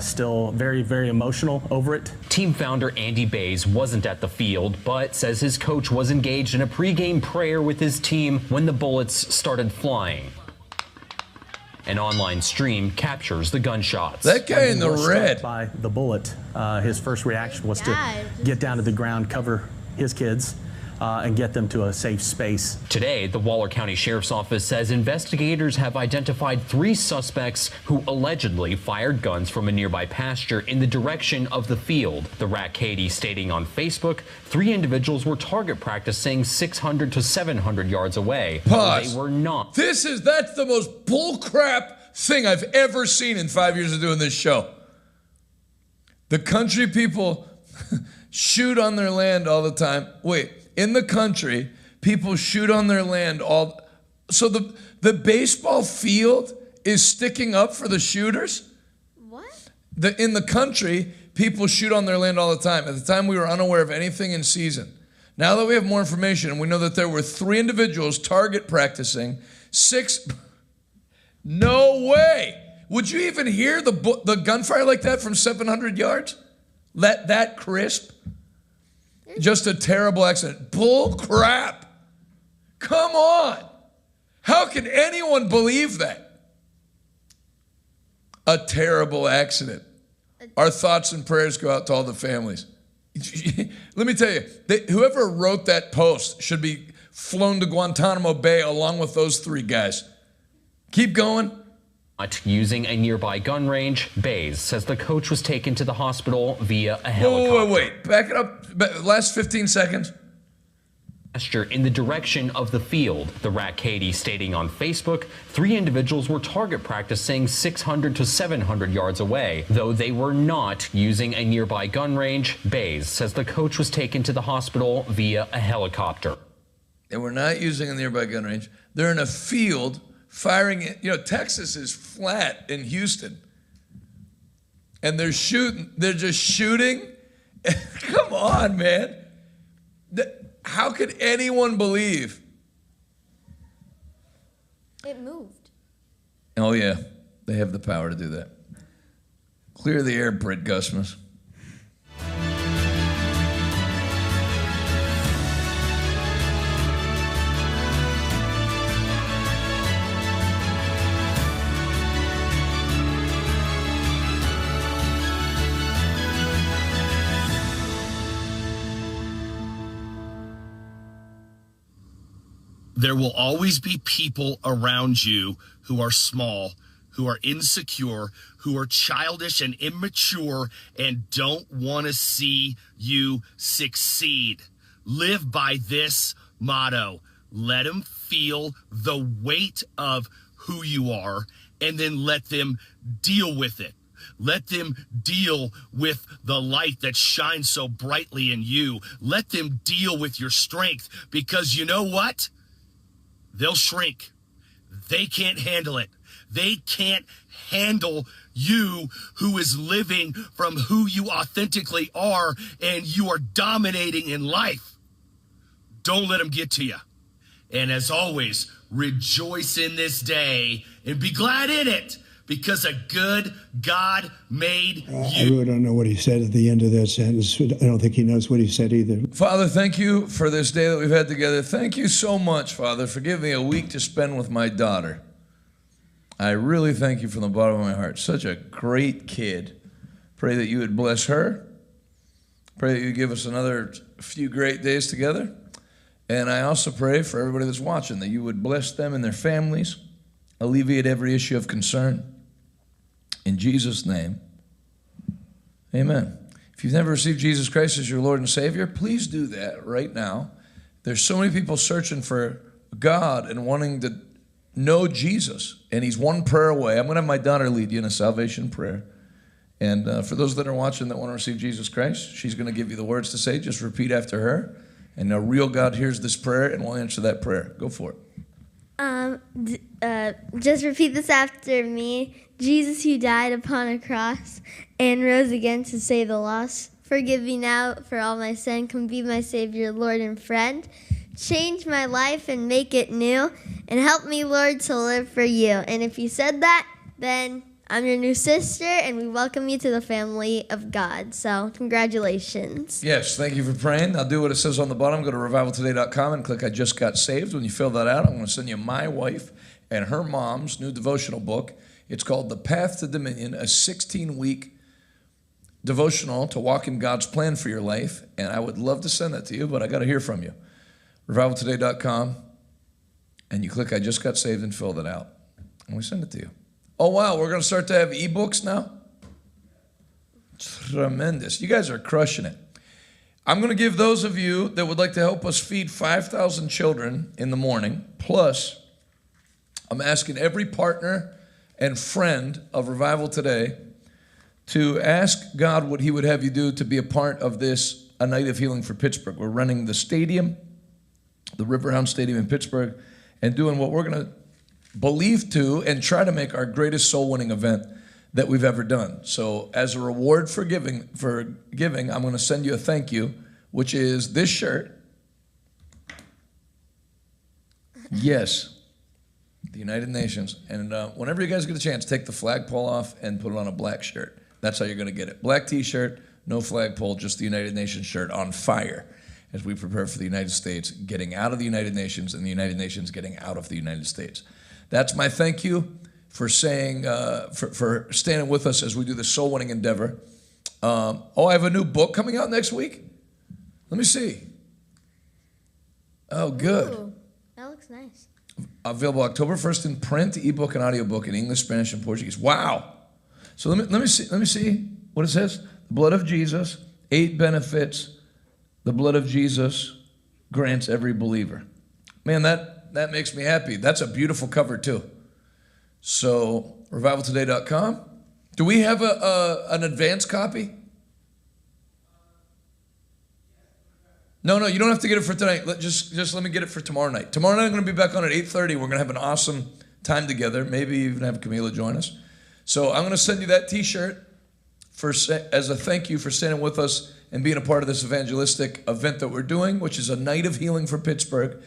Still very, very emotional over it. Team founder Andy Bays wasn't at the field, but says his coach was engaged in a pregame prayer with his team when the bullets started flying. An online stream captures the gunshots. That guy in the red. By the bullet, his first reaction was to get down to the ground, cover his kids, and get them to a safe space. Today, the Waller County Sheriff's Office says investigators have identified 3 suspects who allegedly fired guns from a nearby pasture in the direction of the field. The Rack Katie stating on Facebook, 3 individuals were target practicing 600 to 700 yards away. Pause. They were not. That's the most bullcrap thing I've ever seen in 5 years of doing this show. The country people shoot on their land all the time. Wait. In the country, people shoot on their land all. So the baseball field is sticking up for the shooters? What? In the country, people shoot on their land all the time. At the time, we were unaware of anything in season. Now that we have more information, and we know that there were 3 individuals target practicing, 6. No way. Would you even hear the gunfire like that from 700 yards? That crisp? Just a terrible accident. Bull crap. Come on. How can anyone believe that? A terrible accident. Our thoughts and prayers go out to all the families. Let me tell you, whoever wrote that post should be flown to Guantanamo Bay along with those 3 guys. Keep going. Using a nearby gun range, Bays says the coach was taken to the hospital via a helicopter. Wait. Back it up. Last 15 seconds. In the direction of the field, the Rack Katie stating on Facebook, 3 individuals were target practicing 600 to 700 yards away. Though they were not using a nearby gun range, Bays says the coach was taken to the hospital via a helicopter. They were not using a nearby gun range. They're in a field firing it. You know, Texas is flat in Houston. And they're just shooting. Come on, man. How could anyone believe? It moved. Oh, yeah. They have the power to do that. Clear the air, Britt Gusmus. There will always be people around you who are small, who are insecure, who are childish and immature and don't want to see you succeed. Live by this motto. Let them feel the weight of who you are and then let them deal with it. Let them deal with the light that shines so brightly in you. Let them deal with your strength because you know what? They'll shrink. They can't handle it. They can't handle you who is living from who you authentically are and you are dominating in life. Don't let them get to you. And as always, rejoice in this day and be glad in it because a good God made I you. really don't know what he said at the end of that sentence. I don't think he knows what he said either. Father, thank you for this day that we've had together. Thank you so much, Father, for giving me a week to spend with my daughter. I really thank you from the bottom of my heart. Such a great kid. Pray that you would bless her. Pray that you would give us another few great days together. And I also pray for everybody that's watching that you would bless them and their families, alleviate every issue of concern. In Jesus' name, amen. If you've never received Jesus Christ as your Lord and Savior, please do that right now. There's so many people searching for God and wanting to know Jesus, and he's one prayer away. I'm going to have my daughter lead you in a salvation prayer. And for those that are watching that want to receive Jesus Christ, she's going to give you the words to say. Just repeat after her. And a real God hears this prayer and will answer that prayer. Go for it. Just repeat this after me. Jesus, who died upon a cross and rose again to save the lost, forgive me now for all my sin. Come be my Savior, Lord, and friend. Change my life and make it new. And help me, Lord, to live for you. And if you said that, then I'm your new sister, and we welcome you to the family of God. So, congratulations. Yes, thank you for praying. I'll do what it says on the bottom. Go to revivaltoday.com and click I Just Got Saved. When you fill that out, I'm going to send you my wife and her mom's new devotional book. It's called The Path to Dominion, a 16-week devotional to walk in God's plan for your life. And I would love to send that to you, but I got to hear from you. revivaltoday.com, and you click I Just Got Saved and fill that out. And we send it to you. Oh, wow, we're going to start to have ebooks now? Tremendous. You guys are crushing it. I'm going to give those of you that would like to help us feed 5,000 children in the morning, plus I'm asking every partner and friend of Revival Today to ask God what he would have you do to be a part of this, A Night of Healing for Pittsburgh. We're running the stadium, the Riverhound Stadium in Pittsburgh, and doing what we're going to believe to and try to make our greatest soul-winning event that we've ever done. So as a reward for giving, I'm going to send you a thank you, which is this shirt. Yes. The United Nations. And whenever you guys get a chance, take the flagpole off and put it on a black shirt. That's how you're going to get it. Black t-shirt, no flagpole, just the United Nations shirt on fire as we prepare for the United States getting out of the United Nations and the United Nations getting out of the United States. That's my thank you for saying, for standing with us as we do this soul-winning endeavor. I have a new book coming out next week. Let me see. Oh, good. Ooh, that looks nice. Available October 1st in print, ebook, and audiobook in English, Spanish, and Portuguese. Wow. So let me see what it says. The blood of Jesus, 8 benefits the blood of Jesus grants every believer. Man, that makes me happy. That's a beautiful cover too. So revivaltoday.com. Do we have an advance copy? No, you don't have to get it for tonight. Just let me get it for tomorrow night. Tomorrow night I'm going to be back on at 8:30. We're going to have an awesome time together. Maybe even have Camila join us. So I'm going to send you that t-shirt as a thank you for standing with us and being a part of this evangelistic event that we're doing, which is a night of healing for Pittsburgh,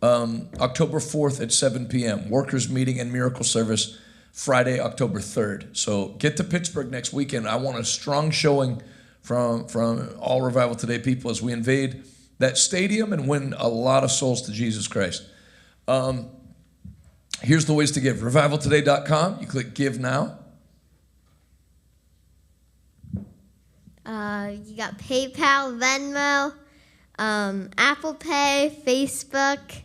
October 4th at 7 p.m. Workers meeting and miracle service Friday, October 3rd. So get to Pittsburgh next weekend. I want a strong showing from all Revival Today people as we invade that stadium and win a lot of souls to Jesus Christ. Here's the ways to give. Revivaltoday.com. You click Give Now. You got PayPal, Venmo, Apple Pay, Facebook.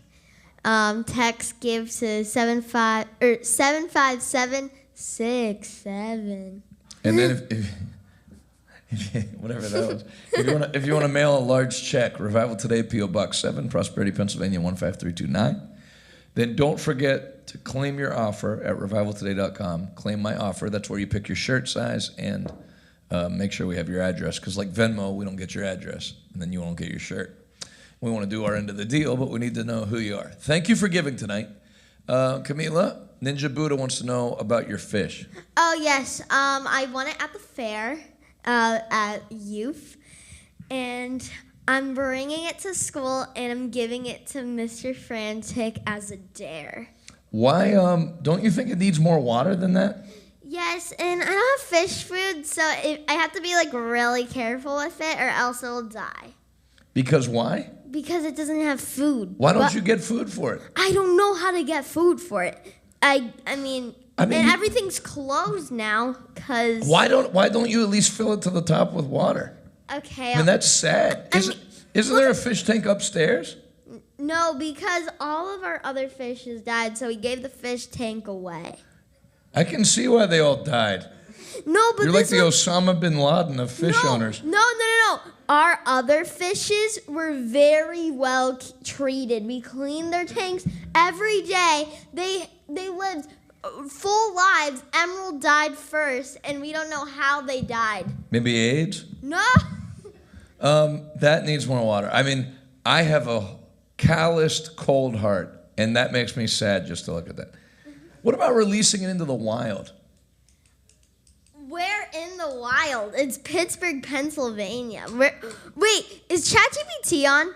Text give to 75767. And then if whatever that was. If you want to mail a large check, Revival Today, P.O. Box 7, Prosperity, Pennsylvania 15329. Then don't forget to claim your offer at revivaltoday.com. Claim my offer. That's where you pick your shirt size and make sure we have your address. Because like Venmo, we don't get your address, and then you won't get your shirt. We want to do our end of the deal, but we need to know who you are. Thank you for giving tonight. Camila, Ninja Buddha wants to know about your fish. Oh, yes. I won it at the fair at youth, and I'm bringing it to school, and I'm giving it to Mr. Frantic as a dare. Why? Don't you think it needs more water than that? Yes, and I don't have fish food, so I have to be like really careful with it, or else it'll die. Because why? Because it doesn't have food. Why don't you get food for it? I don't know how to get food for it. I mean, and everything's closed now because. Why don't you at least fill it to the top with water? Okay. I mean, that's sad. Isn't there a fish tank upstairs? No, because all of our other fishes died, so we gave the fish tank away. I can see why they all died. No, but you're like the Osama bin Laden of fish owners. No. Our other fishes were very well treated. We cleaned their tanks every day. They lived full lives. Emerald died first, and we don't know how they died. Maybe AIDS? No. That needs more water. I mean, I have a calloused, cold heart, and that makes me sad just to look at that. What about releasing it into the wild? Where in the wild? It's Pittsburgh, Pennsylvania. Wait, is ChatGPT on?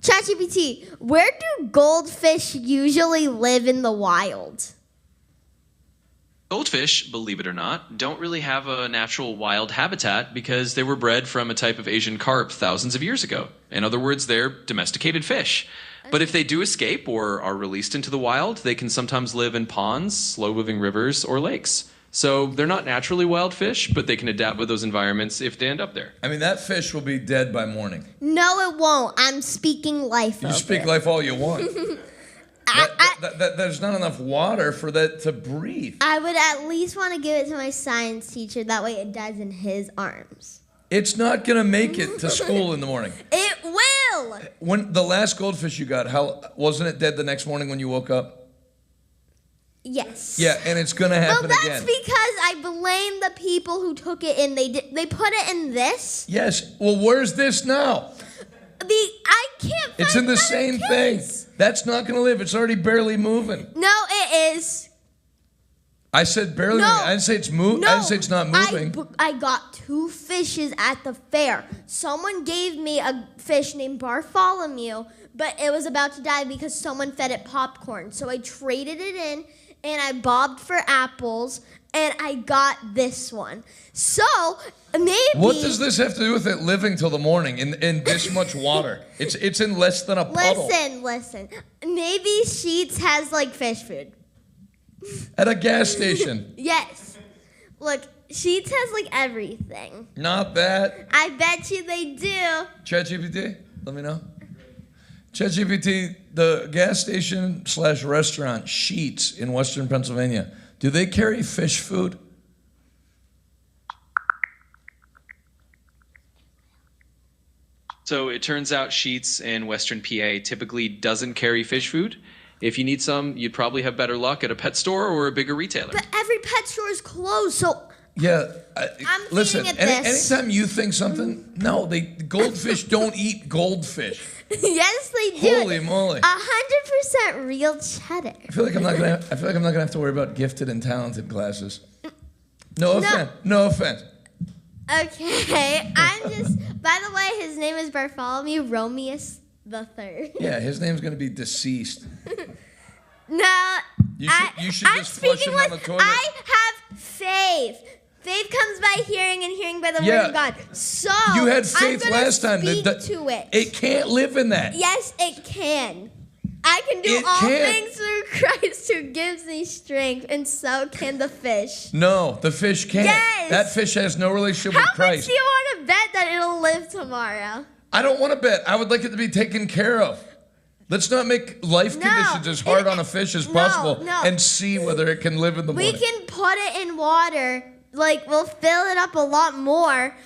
ChatGPT, where do goldfish usually live in the wild? Goldfish, believe it or not, don't really have a natural wild habitat because they were bred from a type of Asian carp thousands of years ago. In other words, they're domesticated fish. But if they do escape or are released into the wild, they can sometimes live in ponds, slow-moving rivers, or lakes. So they're not naturally wild fish, but they can adapt with those environments if they end up there. I mean, that fish will be dead by morning. No, it won't. I'm speaking life. You speak life all you want. There's not enough water for that to breathe. I would at least want to give it to my science teacher. That way it dies in his arms. It's not going to make it to school in the morning. It will. When the last goldfish you got, wasn't it dead the next morning when you woke up? Yes. Yeah, and it's going to happen again. Well, that's because I blame the people who took it in. They put it in this. Yes. Well, where's this now? I can't find It's in the same thing. That's not going to live. It's already barely moving. No, it is. I said barely moving. I didn't say it's moving. I didn't say it's not moving. I got 2 fishes at the fair. Someone gave me a fish named Bartholomew, but it was about to die because someone fed it popcorn. So I traded it in, and I bobbed for apples, and I got this one. So maybe. What does this have to do with it living till the morning in this much water? It's in less than a puddle. Listen. Maybe Sheetz has like fish food. At a gas station. Yes. Look, Sheetz has like everything. Not that. I bet you they do. ChatGPT, let me know. ChatGPT, the gas station / restaurant Sheetz in Western Pennsylvania, do they carry fish food? So it turns out Sheetz in Western PA typically doesn't carry fish food. If you need some, you'd probably have better luck at a pet store or a bigger retailer. But every pet store is closed, so. Yeah, listen, feeding it this. anytime you think something, no, goldfish don't eat goldfish. Yes, they do. Holy moly. 100% real cheddar. I feel like I'm not gonna have to worry about gifted and talented classes. No offense. Okay, by the way, his name is Bartholomew Romeus III. Yeah, his name's gonna be deceased. No, you should just flush him down the toilet. I have faith. Faith comes by hearing, and hearing by the word of God. So you had faith last time. Speak to it. It can't live in that. Yes, it can. I can do all things through Christ who gives me strength, and so can the fish. No, the fish can't. Yes. That fish has no relationship with Christ. How much do you want to bet that it'll live tomorrow? I don't want to bet. I would like it to be taken care of. Let's not make life conditions as hard on a fish as possible and see whether it can live in the morning. We can put it in water. Like, we'll fill it up a lot more.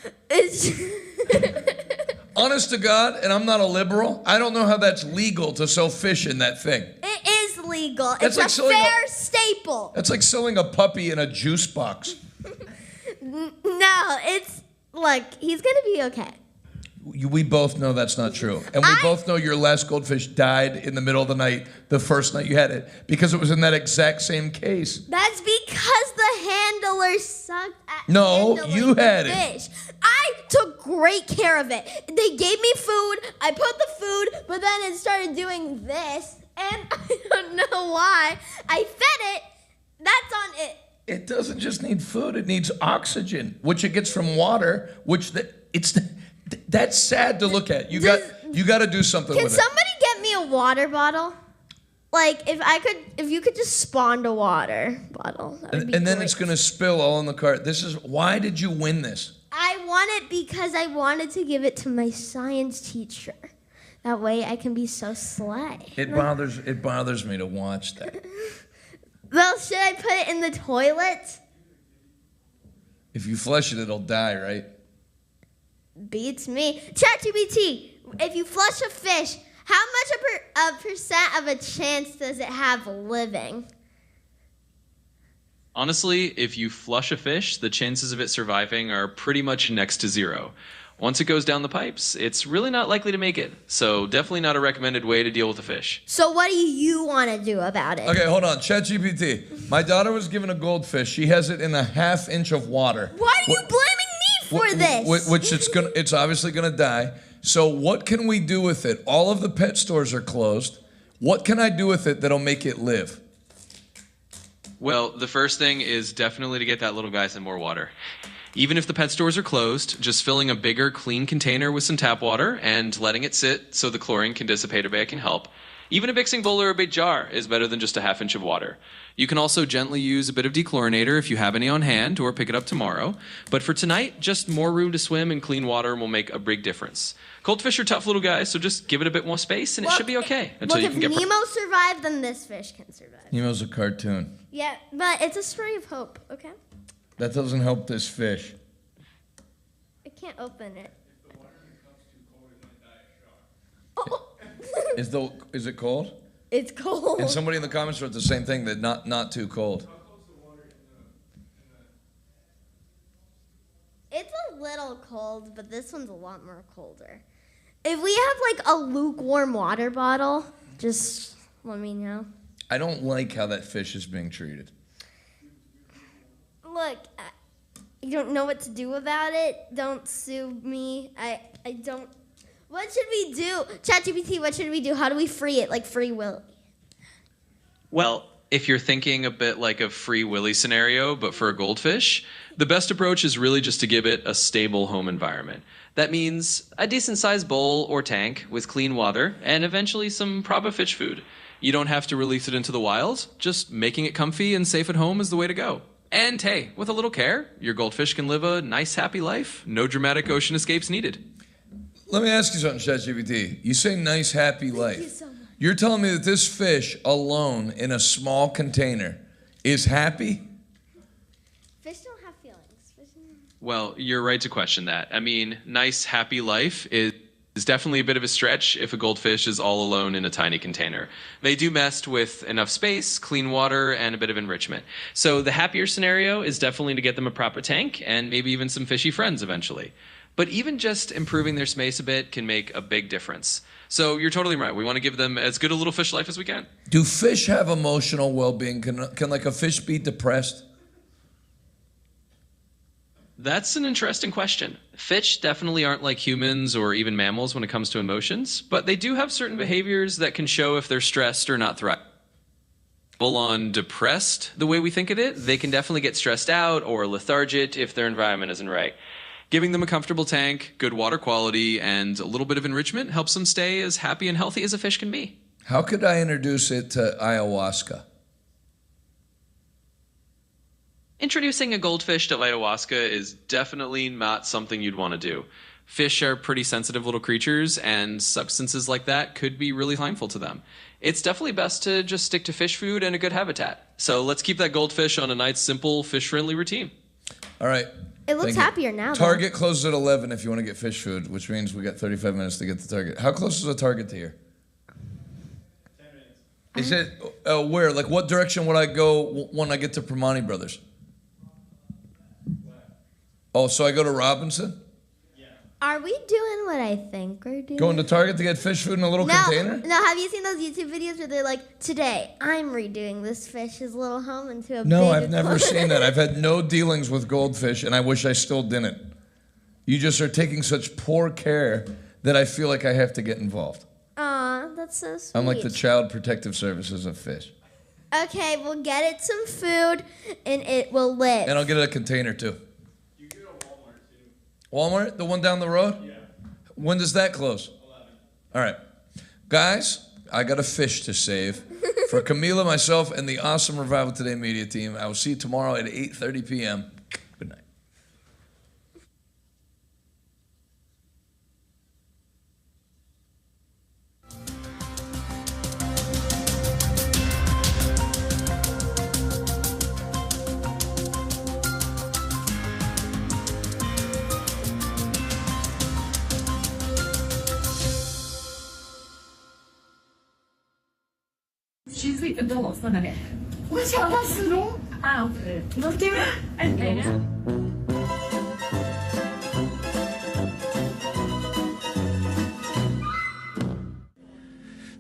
Honest to God, and I'm not a liberal, I don't know how that's legal to sell fish in that thing. It is legal. That's it's like a fair staple. That's like selling a puppy in a juice box. No, it's like, he's going to be okay. We both know that's not true. And we both know your last goldfish died in the middle of the night, the first night you had it, because it was in that exact same case. That's because the handler sucked at handling you had fish. I took great care of it. They gave me food. I put the food, but then it started doing this, and I don't know why. I fed it. That's on it. It doesn't just need food, it needs oxygen, which it gets from water, that's sad to look at. You got to do something with it. Can somebody get me a water bottle? Like, if you could just spawn a water bottle. And then it's going to spill all in the cart. Why did you win this? I won it because I wanted to give it to my science teacher. That way I can be so slay. It bothers me to watch that. Well, should I put it in the toilet? If you flush it, it'll die, right? Beats me. ChatGPT, if you flush a fish, how much a percent of a chance does it have living? Honestly, if you flush a fish, the chances of it surviving are pretty much next to zero. Once it goes down the pipes, it's really not likely to make it. So definitely not a recommended way to deal with a fish. So what do you want to do about it? Okay, hold on. ChatGPT. My daughter was given a goldfish. She has it in a half inch of water. Why are you blaming me for this? Which it's obviously gonna die. So what can we do with it? All of the pet stores are closed. What can I do with it that'll make it live? Well, the first thing is definitely to get that little guy some more water. Even if the pet stores are closed, just filling a bigger, clean container with some tap water and letting it sit so the chlorine can dissipate a bit can help. Even a mixing bowl or a big jar is better than just a half inch of water. You can also gently use a bit of dechlorinator if you have any on hand or pick it up tomorrow. But for tonight, just more room to swim and clean water will make a big difference. Goldfish are tough little guys, so just give it a bit more space and it should be okay. Until you can get. If Nemo survived, then this fish can survive. Nemo's a cartoon. Yeah, but it's a story of hope, okay? That doesn't help this fish. I can't open it. Is it cold? It's cold. And somebody in the comments wrote the same thing, that not too cold. It's a little cold, but this one's a lot more colder. If we have like a lukewarm water bottle, just let me know. I don't like how that fish is being treated. Look, you don't know what to do about it. Don't sue me. I don't. What should we do? ChatGPT, what should we do? How do we free it? Like Free Willy. Well, if you're thinking a bit like a Free Willy scenario, but for a goldfish, the best approach is really just to give it a stable home environment. That means a decent-sized bowl or tank with clean water and eventually some proper fish food. You don't have to release it into the wild. Just making it comfy and safe at home is the way to go. And hey, with a little care, your goldfish can live a nice, happy life. No dramatic ocean escapes needed. Let me ask you something, ChatGPT. You say nice, happy life. Thank you so much. You're telling me that this fish alone in a small container is happy? Fish don't have feelings. Well, you're right to question that. I mean, nice, happy life is definitely a bit of a stretch if a goldfish is all alone in a tiny container. They do best with enough space, clean water, and a bit of enrichment. So the happier scenario is definitely to get them a proper tank and maybe even some fishy friends eventually. But even just improving their space a bit can make a big difference. So you're totally right. We want to give them as good a little fish life as we can. Do fish have emotional well-being? Can like a fish be depressed? That's an interesting question. Fish definitely aren't like humans or even mammals when it comes to emotions, but they do have certain behaviors that can show if they're stressed or not thriving. Full on depressed the way we think of it, they can definitely get stressed out or lethargic if their environment isn't right. Giving them a comfortable tank, good water quality, and a little bit of enrichment helps them stay as happy and healthy as a fish can be. How could I introduce it to ayahuasca? Introducing a goldfish to ayahuasca is definitely not something you'd want to do. Fish are pretty sensitive little creatures, and substances like that could be really harmful to them. It's definitely best to just stick to fish food and a good habitat. So let's keep that goldfish on a nice, simple, fish-friendly routine. All right. It looks happier now. Target closes at 11 if you want to get fish food, which means we got 35 minutes to get to Target. How close is a Target to here? 10 minutes. Is it where? Like, what direction would I go when I get to Permani Brothers? Oh, so I go to Robinson? Are we doing what I think we're doing? Going to Target to get fish food in a little container? No, have you seen those YouTube videos where they're like, today, I'm redoing this fish's little home into a big... No, I've never seen that. I've had no dealings with goldfish, and I wish I still didn't. You just are taking such poor care that I feel like I have to get involved. Aw, that's so sweet. I'm like the Child Protective Services of fish. Okay, we'll get it some food, and it will live. And I'll get it a container, too. You get a Walmart, too. Walmart? The one down the road? Yeah. When does that close? 11. All right. Guys, I got a fish to save. For Camila, myself, and the awesome Revival Today media team, I will see you tomorrow at 8:30 p.m. Good night.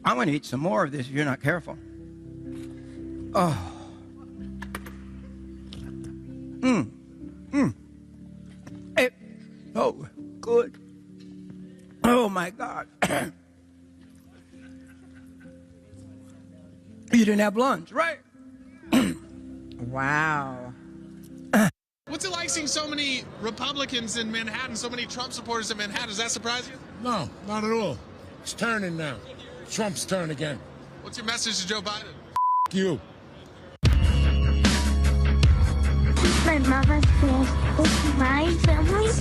I'm going to eat some more of this if you're not careful. Oh. Oh, good. Oh, my God. You didn't have lunch, right? Wow. What's it like seeing so many Republicans in Manhattan, so many Trump supporters in Manhattan? Does that surprise you? No, not at all. It's turning now. Trump's turn again. What's your message to Joe Biden? You. My mama says it's my family.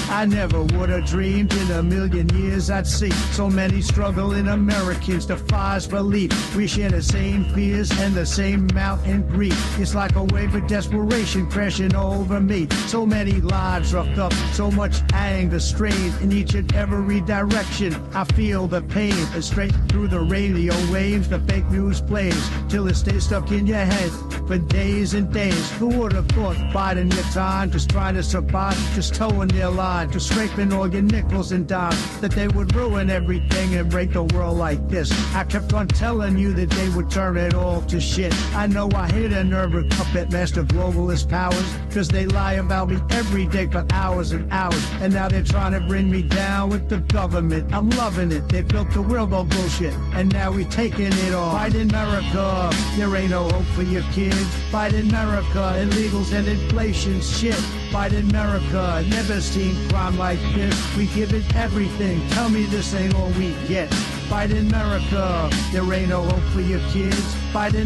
I never would have dreamed in a million years I'd see so many struggling Americans defies belief. We share the same fears and the same mountain grief. It's like a wave of desperation crashing over me. So many lives roughed up, so much anger, strain in each and every direction. I feel the pain, and straight through the radio waves, the fake news plays till it stays stuck in your head for days and days. Who would have thought biding your time, just trying to survive, just towing their line, just scraping all your nickels and dimes, that they would ruin everything and break the world like this. I kept on telling you that they would turn it all to shit. I know I hit a nerve with puppet master globalist powers, cause they lie about me every day for hours and hours, and now they're trying to bring me down with the government. I'm loving it. They built the world on bullshit, and now we taking it all. Fight in America, there ain't no hope for your kids. Fight in America, illegals and inflation shit. Fight in America, never seen crime like this. We give it everything. Tell me this ain't all we get. Fight in America, there ain't no hope for your kids. Fight in